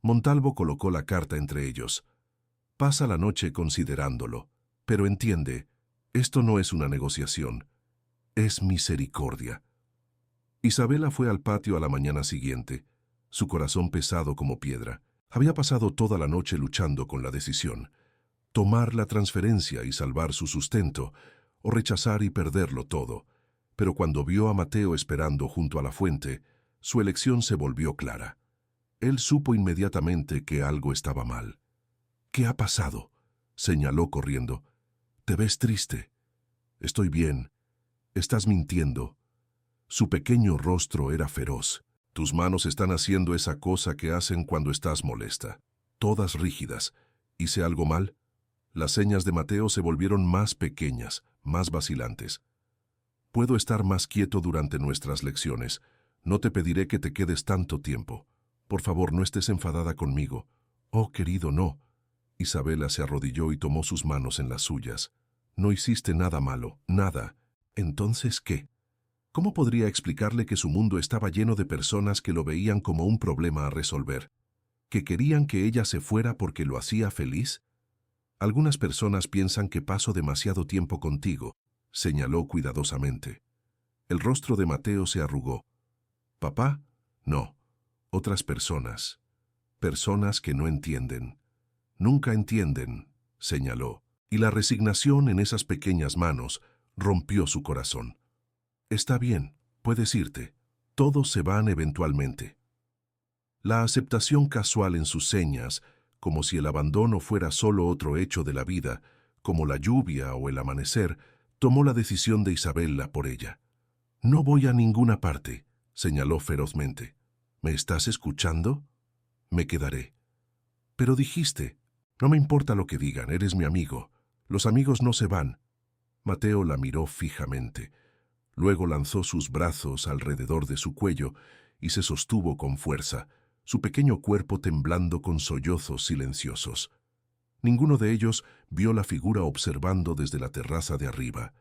Montalvo colocó la carta entre ellos. «Pasa la noche considerándolo, pero entiende, esto no es una negociación, es misericordia». Isabela fue al patio a la mañana siguiente, su corazón pesado como piedra. Había pasado toda la noche luchando con la decisión: tomar la transferencia y salvar su sustento, o rechazar y perderlo todo. Pero cuando vio a Mateo esperando junto a la fuente, su elección se volvió clara. Él supo inmediatamente que algo estaba mal. «¿Qué ha pasado?», señaló corriendo. «Te ves triste». «Estoy bien. Estás mintiendo». Su pequeño rostro era feroz. «Tus manos están haciendo esa cosa que hacen cuando estás molesta. Todas rígidas. ¿Hice algo mal?». Las señas de Mateo se volvieron más pequeñas, más vacilantes. «Puedo estar más quieto durante nuestras lecciones. No te pediré que te quedes tanto tiempo. Por favor, no estés enfadada conmigo». «Oh, querido, no». Isabela se arrodilló y tomó sus manos en las suyas. «No hiciste nada malo, nada». «¿Entonces qué?». ¿Cómo podría explicarle que su mundo estaba lleno de personas que lo veían como un problema a resolver? ¿Que querían que ella se fuera porque lo hacía feliz? «Algunas personas piensan que paso demasiado tiempo contigo», señaló cuidadosamente. El rostro de Mateo se arrugó. «¿Papá? No. Otras personas. Personas que no entienden. Nunca entienden», señaló, y la resignación en esas pequeñas manos rompió su corazón. «Está bien, puedes irte. Todos se van eventualmente». La aceptación casual en sus señas, como si el abandono fuera solo otro hecho de la vida, como la lluvia o el amanecer, tomó la decisión de Isabela por ella. «No voy a ninguna parte», señaló ferozmente. «¿Me estás escuchando? Me quedaré». «Pero dijiste». «No me importa lo que digan, eres mi amigo. Los amigos no se van». Mateo la miró fijamente. Luego lanzó sus brazos alrededor de su cuello y se sostuvo con fuerza, su pequeño cuerpo temblando con sollozos silenciosos. Ninguno de ellos vio la figura observando desde la terraza de arriba.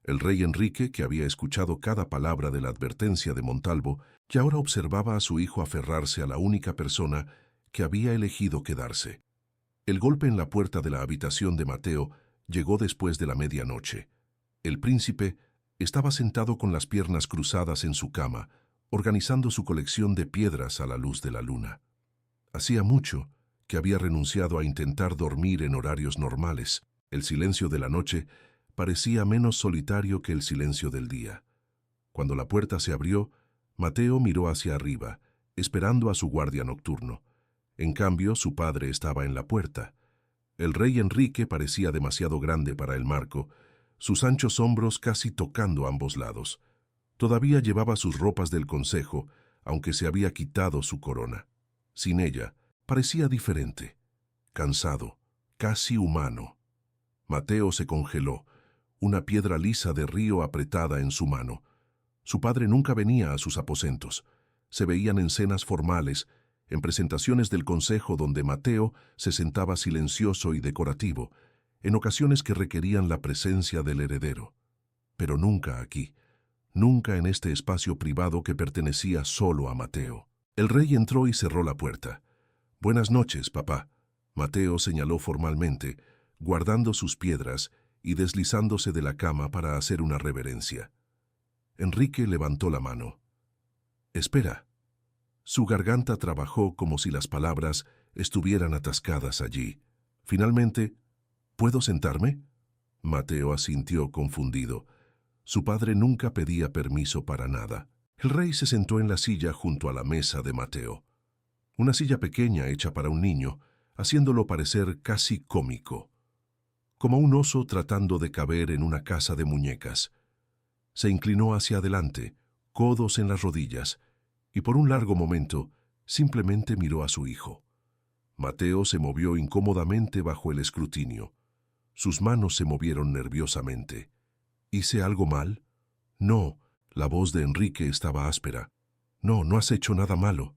El rey Enrique, que había escuchado cada palabra de la advertencia de Montalvo, y ahora observaba a su hijo aferrarse a la única persona que había elegido quedarse. El golpe en la puerta de la habitación de Mateo llegó después de la medianoche. El príncipe estaba sentado con las piernas cruzadas en su cama, organizando su colección de piedras a la luz de la luna. Hacía mucho que había renunciado a intentar dormir en horarios normales. El silencio de la noche parecía menos solitario que el silencio del día. Cuando la puerta se abrió, Mateo miró hacia arriba, esperando a su guardia nocturno. En cambio, su padre estaba en la puerta. El rey Enrique parecía demasiado grande para el marco, sus anchos hombros casi tocando ambos lados. Todavía llevaba sus ropas del consejo, aunque se había quitado su corona. Sin ella, parecía diferente, cansado, casi humano. Mateo se congeló, una piedra lisa de río apretada en su mano. Su padre nunca venía a sus aposentos. Se veían en cenas formales, en presentaciones del consejo donde Mateo se sentaba silencioso y decorativo, en ocasiones que requerían la presencia del heredero. Pero nunca aquí, nunca en este espacio privado que pertenecía solo a Mateo. El rey entró y cerró la puerta. «Buenas noches, papá», Mateo señaló formalmente, guardando sus piedras y deslizándose de la cama para hacer una reverencia. Enrique levantó la mano. «Espera». Su garganta trabajó como si las palabras estuvieran atascadas allí. Finalmente, «¿Puedo sentarme?». Mateo asintió confundido. Su padre nunca pedía permiso para nada. El rey se sentó en la silla junto a la mesa de Mateo. Una silla pequeña hecha para un niño, haciéndolo parecer casi cómico. Como un oso tratando de caber en una casa de muñecas. Se inclinó hacia adelante, codos en las rodillas, y por un largo momento simplemente miró a su hijo. Mateo se movió incómodamente bajo el escrutinio. Sus manos se movieron nerviosamente. ¿Hice algo mal? No, la voz de Enrique estaba áspera. No, no has hecho nada malo.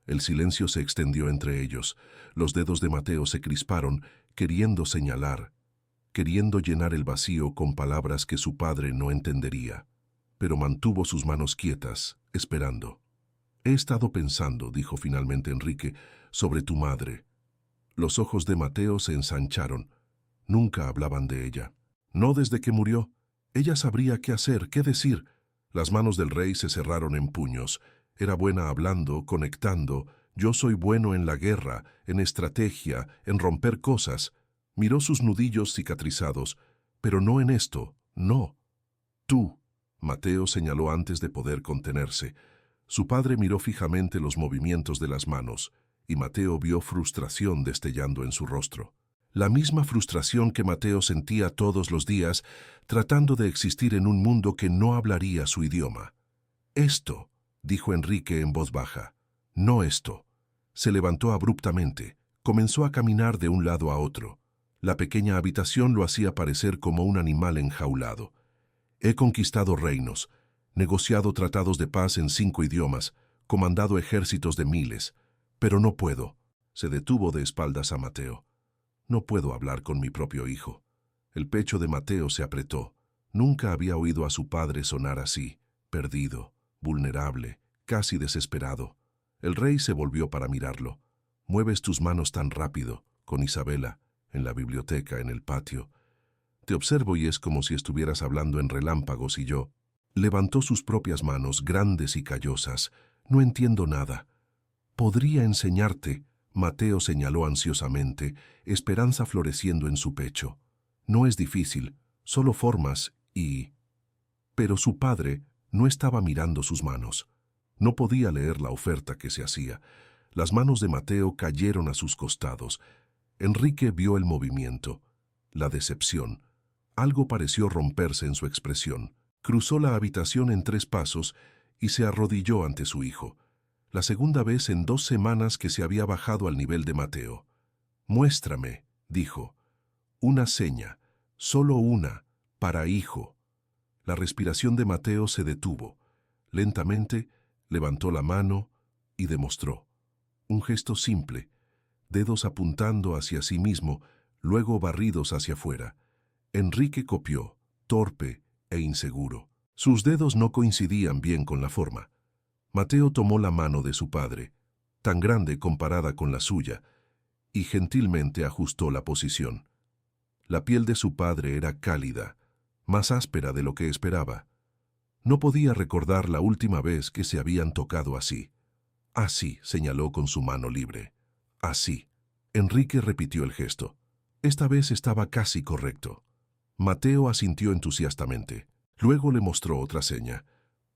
El silencio se extendió entre ellos. Los dedos de Mateo se crisparon, queriendo señalar, queriendo llenar el vacío con palabras que su padre no entendería. Pero mantuvo sus manos quietas, esperando. «He estado pensando», dijo finalmente Enrique, «sobre tu madre». Los ojos de Mateo se ensancharon. Nunca hablaban de ella. No desde que murió. Ella sabría qué hacer, qué decir. Las manos del rey se cerraron en puños. Era buena hablando, conectando. Yo soy bueno en la guerra, en estrategia, en romper cosas. Miró sus nudillos cicatrizados. Pero no en esto, no. Tú, Mateo señaló antes de poder contenerse. Su padre miró fijamente los movimientos de las manos, y Mateo vio frustración destellando en su rostro. La misma frustración que Mateo sentía todos los días, tratando de existir en un mundo que no hablaría su idioma. «Esto», dijo Enrique en voz baja, «no esto». Se levantó abruptamente, comenzó a caminar de un lado a otro. La pequeña habitación lo hacía parecer como un animal enjaulado. «He conquistado reinos, negociado tratados de paz en 5 idiomas, comandado ejércitos de miles, pero no puedo». Se detuvo de espaldas a Mateo. «No puedo hablar con mi propio hijo». El pecho de Mateo se apretó. Nunca había oído a su padre sonar así, perdido, vulnerable, casi desesperado. El rey se volvió para mirarlo. «Mueves tus manos tan rápido, con Isabela, en la biblioteca, en el patio. Te observo y es como si estuvieras hablando en relámpagos y yo». Levantó sus propias manos, grandes y callosas. «No entiendo nada». «Podría enseñarte», Mateo señaló ansiosamente, esperanza floreciendo en su pecho. «No es difícil, solo formas y...». Pero su padre no estaba mirando sus manos. No podía leer la oferta que se hacía. Las manos de Mateo cayeron a sus costados. Enrique vio el movimiento, la decepción. Algo pareció romperse en su expresión. Cruzó la habitación en 3 pasos y se arrodilló ante su hijo. La segunda vez en 2 semanas que se había bajado al nivel de Mateo. «Muéstrame», dijo. «Una seña, solo una, para hijo». La respiración de Mateo se detuvo. Lentamente levantó la mano y demostró. Un gesto simple, dedos apuntando hacia sí mismo, luego barridos hacia afuera. Enrique copió, torpe e inseguro. Sus dedos no coincidían bien con la forma. Mateo tomó la mano de su padre, tan grande comparada con la suya, y gentilmente ajustó la posición. La piel de su padre era cálida, más áspera de lo que esperaba. No podía recordar la última vez que se habían tocado así. Así, señaló con su mano libre. Así. Enrique repitió el gesto. Esta vez estaba casi correcto. Mateo asintió entusiastamente. Luego le mostró otra seña.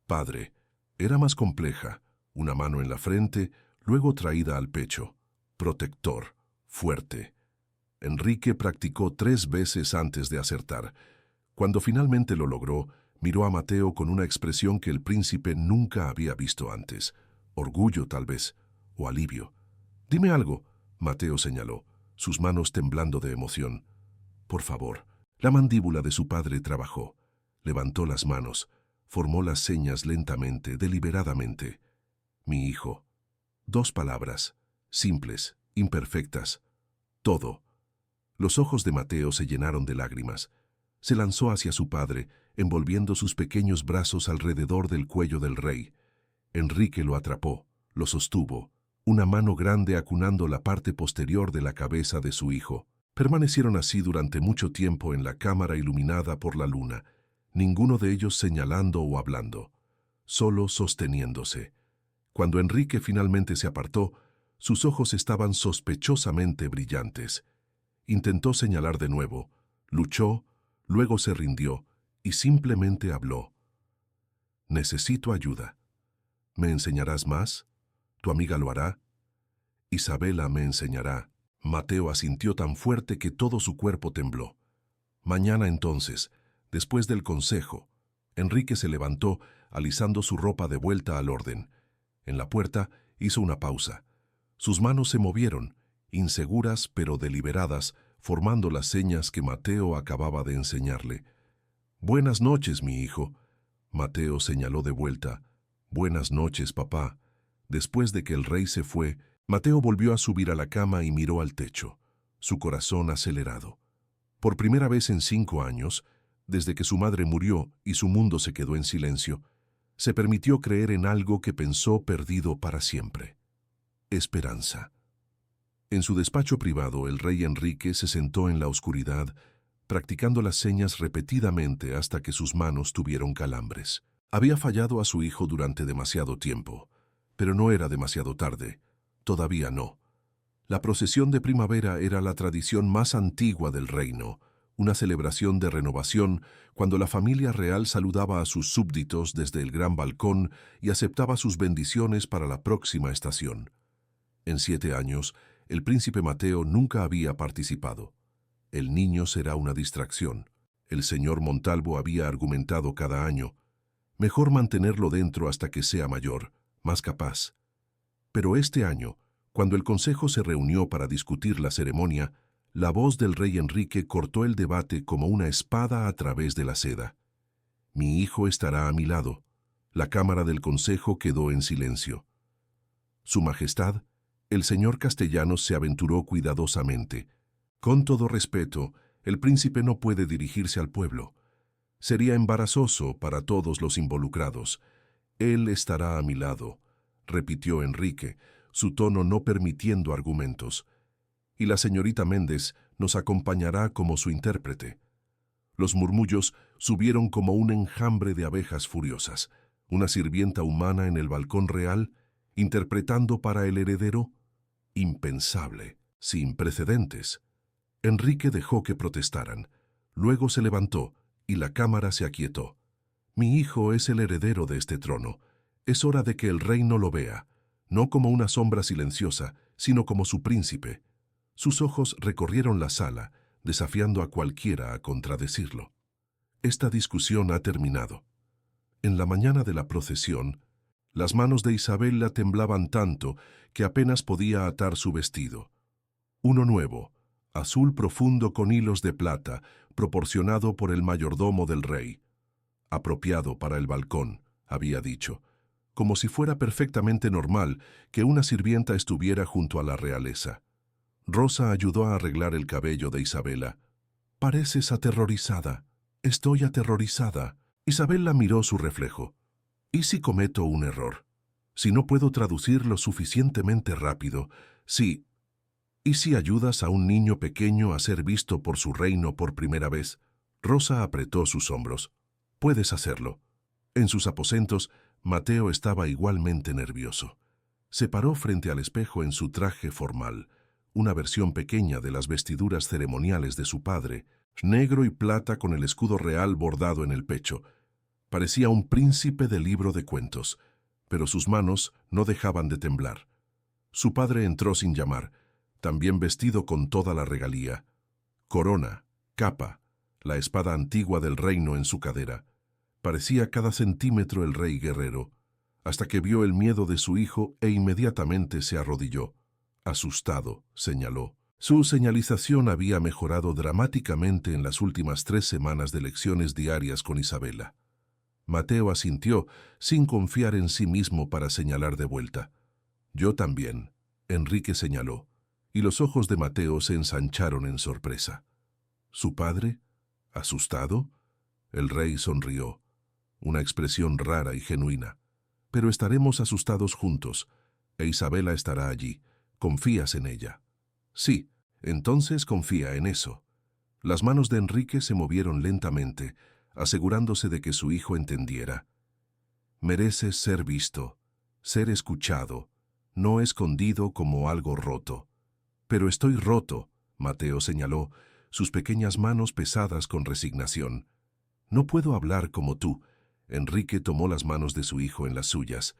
Padre. Era más compleja. Una mano en la frente, luego traída al pecho. Protector. Fuerte. Enrique practicó 3 veces antes de acertar. Cuando finalmente lo logró, miró a Mateo con una expresión que el príncipe nunca había visto antes. Orgullo, tal vez, o alivio. «Dime algo», Mateo señaló, sus manos temblando de emoción. «Por favor». La mandíbula de su padre trabajó. Levantó las manos, formó las señas lentamente, deliberadamente. «Mi hijo». 2 palabras, simples, imperfectas. Todo. Los ojos de Mateo se llenaron de lágrimas. Se lanzó hacia su padre, envolviendo sus pequeños brazos alrededor del cuello del rey. Enrique lo atrapó, lo sostuvo, una mano grande acunando la parte posterior de la cabeza de su hijo. Permanecieron así durante mucho tiempo en la cámara iluminada por la luna, ninguno de ellos señalando o hablando, solo sosteniéndose. Cuando Enrique finalmente se apartó, sus ojos estaban sospechosamente brillantes. Intentó señalar de nuevo, luchó, luego se rindió y simplemente habló. «Necesito ayuda. ¿Me enseñarás más? ¿Tu amiga lo hará? Isabela me enseñará». Mateo asintió tan fuerte que todo su cuerpo tembló. Mañana entonces, después del consejo, Enrique se levantó, alisando su ropa de vuelta al orden. En la puerta hizo una pausa. Sus manos se movieron, inseguras pero deliberadas, formando las señas que Mateo acababa de enseñarle. «Buenas noches, mi hijo». Mateo señaló de vuelta. «Buenas noches, papá». Después de que el rey se fue, Mateo volvió a subir a la cama y miró al techo, su corazón acelerado. Por primera vez en 5 años, desde que su madre murió y su mundo se quedó en silencio, se permitió creer en algo que pensó perdido para siempre. Esperanza. En su despacho privado, el rey Enrique se sentó en la oscuridad, practicando las señas repetidamente hasta que sus manos tuvieron calambres. Había fallado a su hijo durante demasiado tiempo, pero no era demasiado tarde. Todavía no. La procesión de primavera era la tradición más antigua del reino, una celebración de renovación cuando la familia real saludaba a sus súbditos desde el gran balcón y aceptaba sus bendiciones para la próxima estación. En 7 años, el príncipe Mateo nunca había participado. El niño será una distracción. El señor Montalvo había argumentado cada año. Mejor mantenerlo dentro hasta que sea mayor, más capaz. Pero este año, cuando el consejo se reunió para discutir la ceremonia, la voz del rey Enrique cortó el debate como una espada a través de la seda. «Mi hijo estará a mi lado». La cámara del consejo quedó en silencio. «Su Majestad», el señor Castellanos se aventuró cuidadosamente. «Con todo respeto, el príncipe no puede dirigirse al pueblo. Sería embarazoso para todos los involucrados. Él estará a mi lado», repitió Enrique, su tono no permitiendo argumentos. «Y la señorita Méndez nos acompañará como su intérprete». Los murmullos subieron como un enjambre de abejas furiosas. Una sirvienta humana en el balcón real, interpretando para el heredero. Impensable, sin precedentes. Enrique dejó que protestaran. Luego se levantó y la cámara se aquietó. «Mi hijo es el heredero de este trono. Es hora de que el reino lo vea, no como una sombra silenciosa, sino como su príncipe». Sus ojos recorrieron la sala, desafiando a cualquiera a contradecirlo. Esta discusión ha terminado. En la mañana de la procesión, las manos de Isabela temblaban tanto que apenas podía atar su vestido. Uno nuevo, azul profundo con hilos de plata, proporcionado por el mayordomo del rey. «Apropiado para el balcón», había dicho, como si fuera perfectamente normal que una sirvienta estuviera junto a la realeza. Rosa ayudó a arreglar el cabello de Isabela. «Pareces aterrorizada». «Estoy aterrorizada». Isabela miró su reflejo. «¿Y si cometo un error? Si no puedo traducir lo suficientemente rápido? Si... ¿Y si ayudas a un niño pequeño a ser visto por su reino por primera vez?» Rosa apretó sus hombros. «Puedes hacerlo». En sus aposentos, Mateo estaba igualmente nervioso. Se paró frente al espejo en su traje formal, una versión pequeña de las vestiduras ceremoniales de su padre, negro y plata con el escudo real bordado en el pecho. Parecía un príncipe de libro de cuentos, pero sus manos no dejaban de temblar. Su padre entró sin llamar, también vestido con toda la regalía. Corona, capa, la espada antigua del reino en su cadera. Parecía cada centímetro el rey guerrero, hasta que vio el miedo de su hijo e inmediatamente se arrodilló. Asustado, señaló. Su señalización había mejorado dramáticamente en las últimas 3 semanas de lecciones diarias con Isabela. Mateo asintió, sin confiar en sí mismo para señalar de vuelta. «Yo también», Enrique señaló, y los ojos de Mateo se ensancharon en sorpresa. ¿Su padre? ¿Asustado? El rey sonrió, una expresión rara y genuina. «Pero estaremos asustados juntos, e Isabela estará allí. ¿Confías en ella?» «Sí, entonces confía en eso». Las manos de Enrique se movieron lentamente, asegurándose de que su hijo entendiera. «Mereces ser visto, ser escuchado, no escondido como algo roto». «Pero estoy roto», Mateo señaló, sus pequeñas manos pesadas con resignación. «No puedo hablar como tú». Enrique tomó las manos de su hijo en las suyas.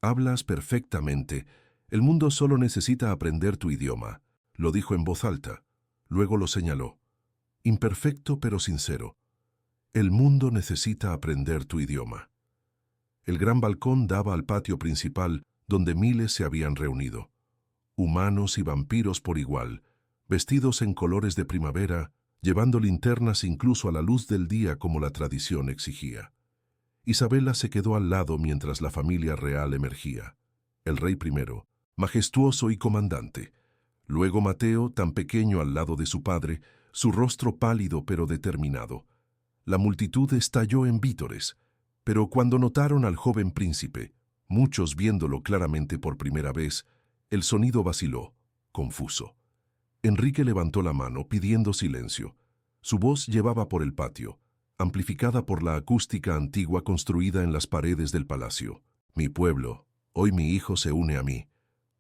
«Hablas perfectamente. El mundo solo necesita aprender tu idioma», lo dijo en voz alta. Luego lo señaló. «Imperfecto pero sincero. El mundo necesita aprender tu idioma». El gran balcón daba al patio principal, donde miles se habían reunido. Humanos y vampiros por igual, vestidos en colores de primavera, llevando linternas incluso a la luz del día como la tradición exigía. Isabela se quedó al lado mientras la familia real emergía. El rey primero, majestuoso y comandante. Luego Mateo, tan pequeño al lado de su padre, su rostro pálido pero determinado. La multitud estalló en vítores, pero cuando notaron al joven príncipe, muchos viéndolo claramente por primera vez, el sonido vaciló, confuso. Enrique levantó la mano pidiendo silencio. Su voz llevaba por el patio, amplificada por la acústica antigua construida en las paredes del palacio. «Mi pueblo, hoy mi hijo se une a mí.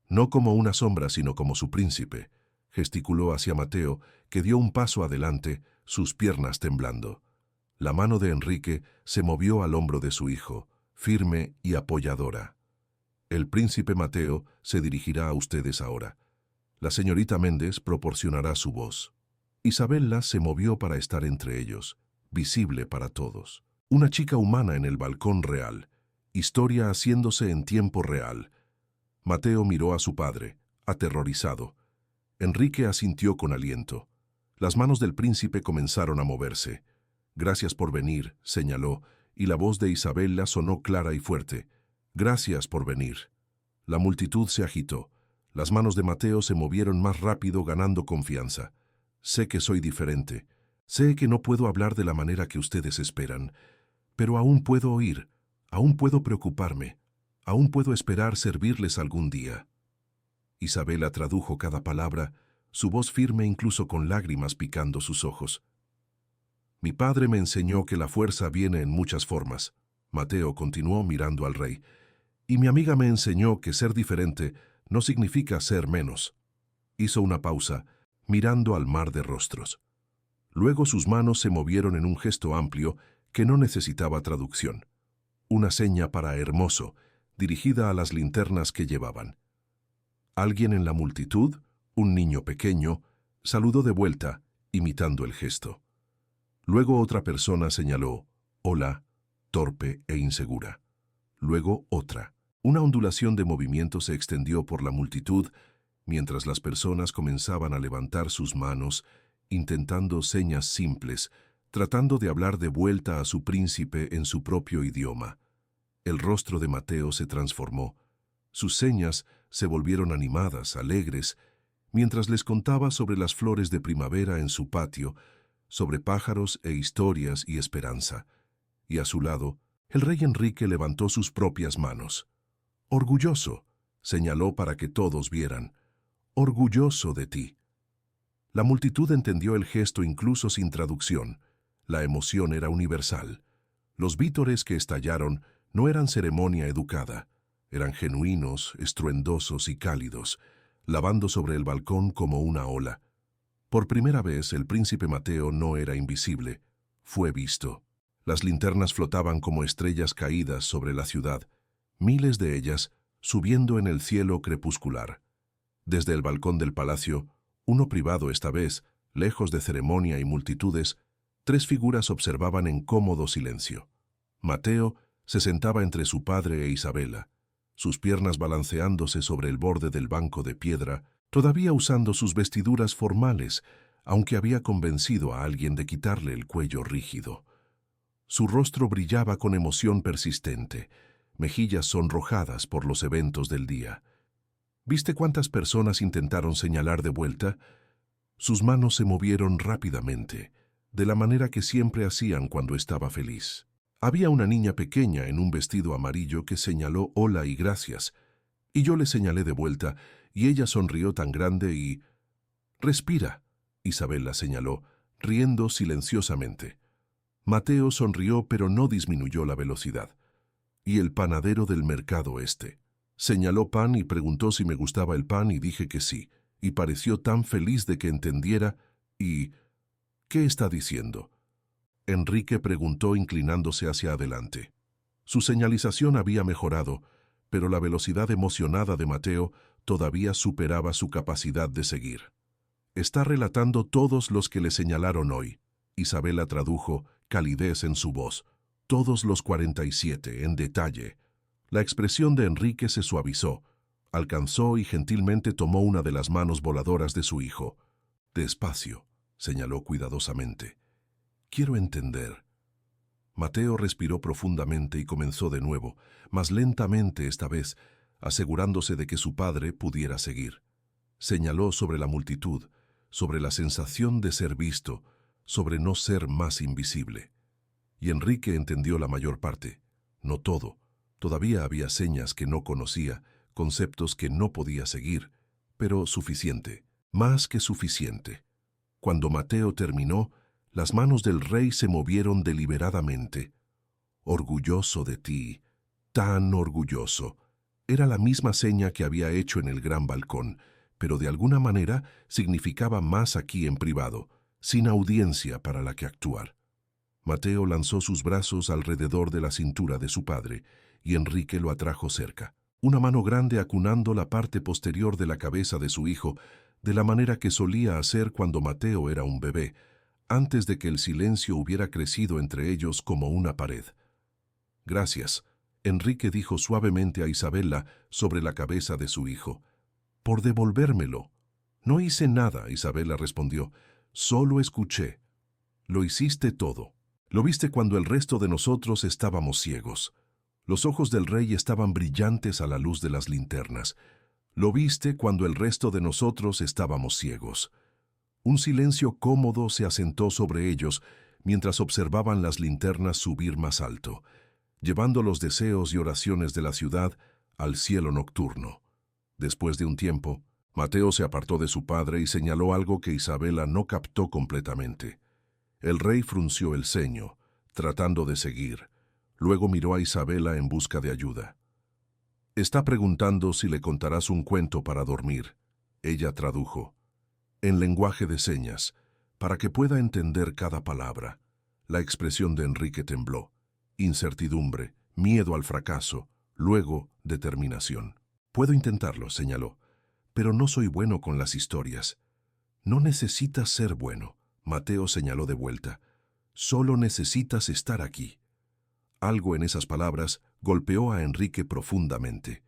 No como una sombra, sino como su príncipe», gesticuló hacia Mateo, que dio un paso adelante, sus piernas temblando. La mano de Enrique se movió al hombro de su hijo, firme y apoyadora. «El príncipe Mateo se dirigirá a ustedes ahora. La señorita Méndez proporcionará su voz». Isabela se movió para estar entre ellos, visible para todos. Una chica humana en el balcón real, historia haciéndose en tiempo real. Mateo miró a su padre, aterrorizado. Enrique asintió con aliento. Las manos del príncipe comenzaron a moverse. «Gracias por venir», señaló, y la voz de Isabela sonó clara y fuerte. «Gracias por venir». La multitud se agitó. Las manos de Mateo se movieron más rápido, ganando confianza. «Sé que soy diferente. Sé que no puedo hablar de la manera que ustedes esperan, pero aún puedo oír, aún puedo preocuparme, aún puedo esperar servirles algún día». Isabela tradujo cada palabra, su voz firme incluso con lágrimas picando sus ojos. «Mi padre me enseñó que la fuerza viene en muchas formas», Mateo continuó mirando al rey, «y mi amiga me enseñó que ser diferente no significa ser menos». Hizo una pausa, mirando al mar de rostros. Luego sus manos se movieron en un gesto amplio que no necesitaba traducción. Una seña para hermoso, dirigida a las linternas que llevaban. Alguien en la multitud, un niño pequeño, saludó de vuelta, imitando el gesto. Luego otra persona señaló, «Hola», torpe e insegura. Luego otra. Una ondulación de movimiento se extendió por la multitud, mientras las personas comenzaban a levantar sus manos, intentando señas simples, tratando de hablar de vuelta a su príncipe en su propio idioma. El rostro de Mateo se transformó. Sus señas se volvieron animadas, alegres, mientras les contaba sobre las flores de primavera en su patio, sobre pájaros e historias y esperanza. Y a su lado, el rey Enrique levantó sus propias manos. «Orgulloso», señaló para que todos vieran, «orgulloso de ti». La multitud entendió el gesto incluso sin traducción. La emoción era universal. Los vítores que estallaron no eran ceremonia educada. Eran genuinos, estruendosos y cálidos, lavando sobre el balcón como una ola. Por primera vez el príncipe Mateo no era invisible, fue visto. Las linternas flotaban como estrellas caídas sobre la ciudad, miles de ellas subiendo en el cielo crepuscular. Desde el balcón del palacio, uno privado esta vez, lejos de ceremonia y multitudes, 3 figuras observaban en cómodo silencio. Mateo se sentaba entre su padre e Isabela, sus piernas balanceándose sobre el borde del banco de piedra, todavía usando sus vestiduras formales, aunque había convencido a alguien de quitarle el cuello rígido. Su rostro brillaba con emoción persistente, mejillas sonrojadas por los eventos del día. ¿Viste cuántas personas intentaron señalar de vuelta? Sus manos se movieron rápidamente, de la manera que siempre hacían cuando estaba feliz. Había una niña pequeña en un vestido amarillo que señaló hola y gracias, y yo le señalé de vuelta, y ella sonrió tan grande y... «Respira», Isabel la señaló, riendo silenciosamente. Mateo sonrió pero no disminuyó la velocidad. «Y el panadero del mercado este». Señaló pan y preguntó si me gustaba el pan y dije que sí, y pareció tan feliz de que entendiera y... «¿Qué está diciendo?», Enrique preguntó inclinándose hacia adelante. Su señalización había mejorado, pero la velocidad emocionada de Mateo todavía superaba su capacidad de seguir. «Está relatando todos los que le señalaron hoy», Isabela tradujo, calidez en su voz. «Todos los 47, en detalle». La expresión de Enrique se suavizó. Alcanzó y gentilmente tomó una de las manos voladoras de su hijo. «Despacio», señaló cuidadosamente. «Quiero entender». Mateo respiró profundamente y comenzó de nuevo, más lentamente esta vez, asegurándose de que su padre pudiera seguir. Señaló sobre la multitud, sobre la sensación de ser visto, sobre no ser más invisible. Y Enrique entendió la mayor parte, no todo. Todavía había señas que no conocía, conceptos que no podía seguir, pero suficiente, más que suficiente. Cuando Mateo terminó, las manos del rey se movieron deliberadamente. «Orgulloso de ti, tan orgulloso». Era la misma seña que había hecho en el gran balcón, pero de alguna manera significaba más aquí en privado, sin audiencia para la que actuar. Mateo lanzó sus brazos alrededor de la cintura de su padre, y Enrique lo atrajo cerca, una mano grande acunando la parte posterior de la cabeza de su hijo, de la manera que solía hacer cuando Mateo era un bebé, antes de que el silencio hubiera crecido entre ellos como una pared. «Gracias», Enrique dijo suavemente a Isabela sobre la cabeza de su hijo, «por devolvérmelo». «No hice nada», Isabela respondió, «solo escuché». «Lo hiciste todo. Lo viste cuando el resto de nosotros estábamos ciegos». Los ojos del rey estaban brillantes a la luz de las linternas. «Lo viste cuando el resto de nosotros estábamos ciegos». Un silencio cómodo se asentó sobre ellos mientras observaban las linternas subir más alto, llevando los deseos y oraciones de la ciudad al cielo nocturno. Después de un tiempo, Mateo se apartó de su padre y señaló algo que Isabela no captó completamente. El rey frunció el ceño, tratando de seguir. Luego miró a Isabela en busca de ayuda. «Está preguntando si le contarás un cuento para dormir», ella tradujo, «en lenguaje de señas, para que pueda entender cada palabra». La expresión de Enrique tembló. Incertidumbre, miedo al fracaso, luego determinación. «Puedo intentarlo», señaló, «pero no soy bueno con las historias». «No necesitas ser bueno», Mateo señaló de vuelta. «Solo necesitas estar aquí». Algo en esas palabras golpeó a Enrique profundamente.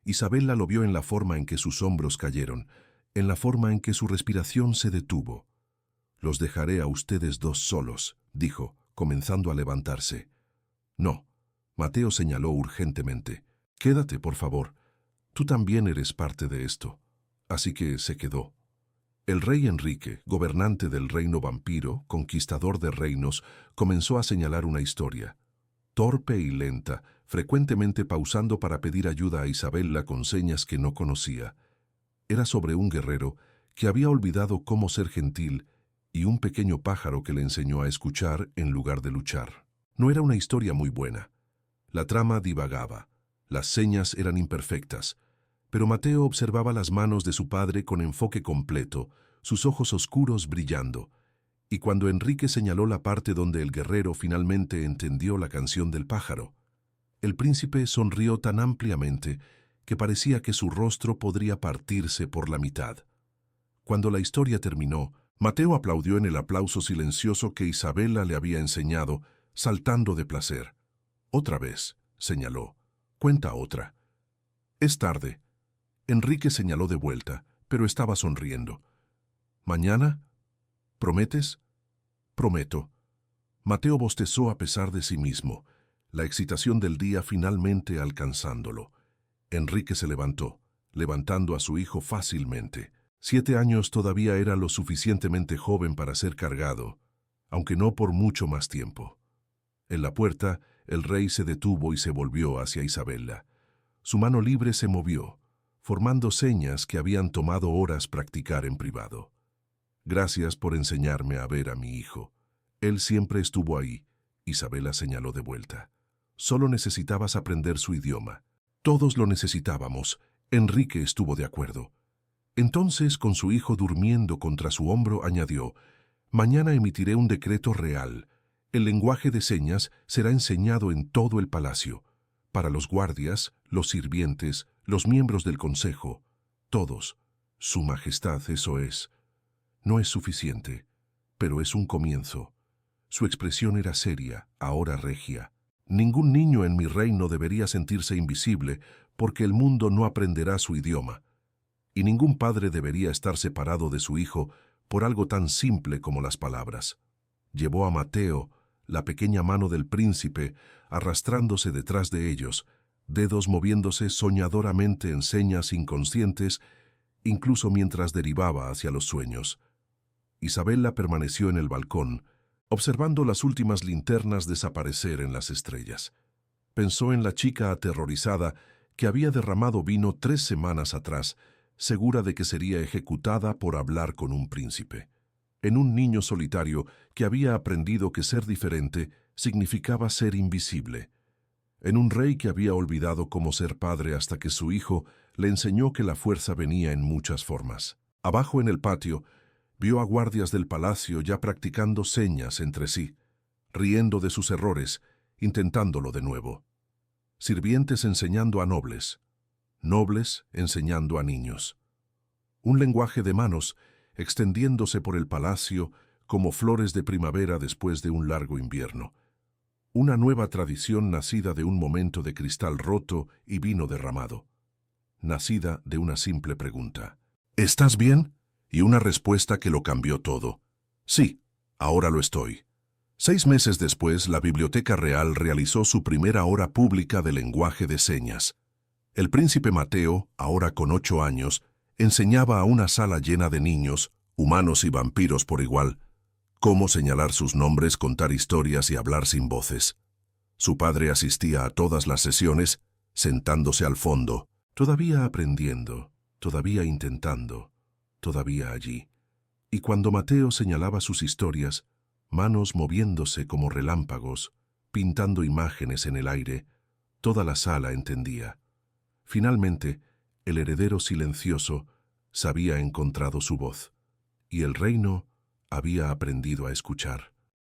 Isabela lo vio en la forma en que sus hombros cayeron, en la forma en que su respiración se detuvo. «Los dejaré a ustedes dos solos», dijo, comenzando a levantarse. «No», Mateo señaló urgentemente. «Quédate, por favor. Tú también eres parte de esto». Así que se quedó. El rey Enrique, gobernante del reino vampiro, conquistador de reinos, comenzó a señalar una historia. Torpe y lenta, frecuentemente pausando para pedir ayuda a Isabella con señas que no conocía. Era sobre un guerrero que había olvidado cómo ser gentil y un pequeño pájaro que le enseñó a escuchar en lugar de luchar. No era una historia muy buena. La trama divagaba, las señas eran imperfectas, pero Mateo observaba las manos de su padre con enfoque completo, sus ojos oscuros brillando, y cuando Enrique señaló la parte donde el guerrero finalmente entendió la canción del pájaro, el príncipe sonrió tan ampliamente que parecía que su rostro podría partirse por la mitad. Cuando la historia terminó, Mateo aplaudió en el aplauso silencioso que Isabella le había enseñado, saltando de placer. «Otra vez», señaló. «Cuenta otra». «Es tarde». Enrique señaló de vuelta, pero estaba sonriendo. «¿Mañana? ¿Prometes?» «Prometo». Mateo bostezó a pesar de sí mismo, la excitación del día finalmente alcanzándolo. Enrique se levantó, levantando a su hijo fácilmente. 7 años todavía era lo suficientemente joven para ser cargado, aunque no por mucho más tiempo. En la puerta, el rey se detuvo y se volvió hacia Isabella. Su mano libre se movió, formando señas que habían tomado horas practicar en privado. «Gracias por enseñarme a ver a mi hijo. Él siempre estuvo ahí», Isabella señaló de vuelta. «Solo necesitabas aprender su idioma». «Todos lo necesitábamos», Enrique estuvo de acuerdo. Entonces, con su hijo durmiendo contra su hombro, añadió: «Mañana emitiré un decreto real. El lenguaje de señas será enseñado en todo el palacio, para los guardias, los sirvientes, los miembros del consejo, todos. Su Majestad, eso es. No es suficiente, pero es un comienzo». Su expresión era seria, ahora regia. «Ningún niño en mi reino debería sentirse invisible porque el mundo no aprenderá su idioma. Y ningún padre debería estar separado de su hijo por algo tan simple como las palabras». Llevó a Mateo, la pequeña mano del príncipe, arrastrándose detrás de ellos, dedos moviéndose soñadoramente en señas inconscientes, incluso mientras derivaba hacia los sueños. Isabella permaneció en el balcón, observando las últimas linternas desaparecer en las estrellas. Pensó en la chica aterrorizada que había derramado vino 3 semanas atrás, segura de que sería ejecutada por hablar con un príncipe. En un niño solitario que había aprendido que ser diferente significaba ser invisible. En un rey que había olvidado cómo ser padre hasta que su hijo le enseñó que la fuerza venía en muchas formas. Abajo en el patio, vio a guardias del palacio ya practicando señas entre sí, riendo de sus errores, intentándolo de nuevo. Sirvientes enseñando a nobles, nobles enseñando a niños. Un lenguaje de manos extendiéndose por el palacio como flores de primavera después de un largo invierno. Una nueva tradición nacida de un momento de cristal roto y vino derramado. Nacida de una simple pregunta. «¿Estás bien?» Y una respuesta que lo cambió todo. «Sí, ahora lo estoy». 6 meses después, la Biblioteca Real realizó su primera hora pública de lenguaje de señas. El príncipe Mateo, ahora con 8 años, enseñaba a una sala llena de niños, humanos y vampiros por igual, cómo señalar sus nombres, contar historias y hablar sin voces. Su padre asistía a todas las sesiones, sentándose al fondo, todavía aprendiendo, todavía intentando, todavía allí. Y cuando Mateo señalaba sus historias, manos moviéndose como relámpagos, pintando imágenes en el aire, toda la sala entendía. Finalmente, el heredero silencioso se había encontrado su voz, y el reino había aprendido a escuchar.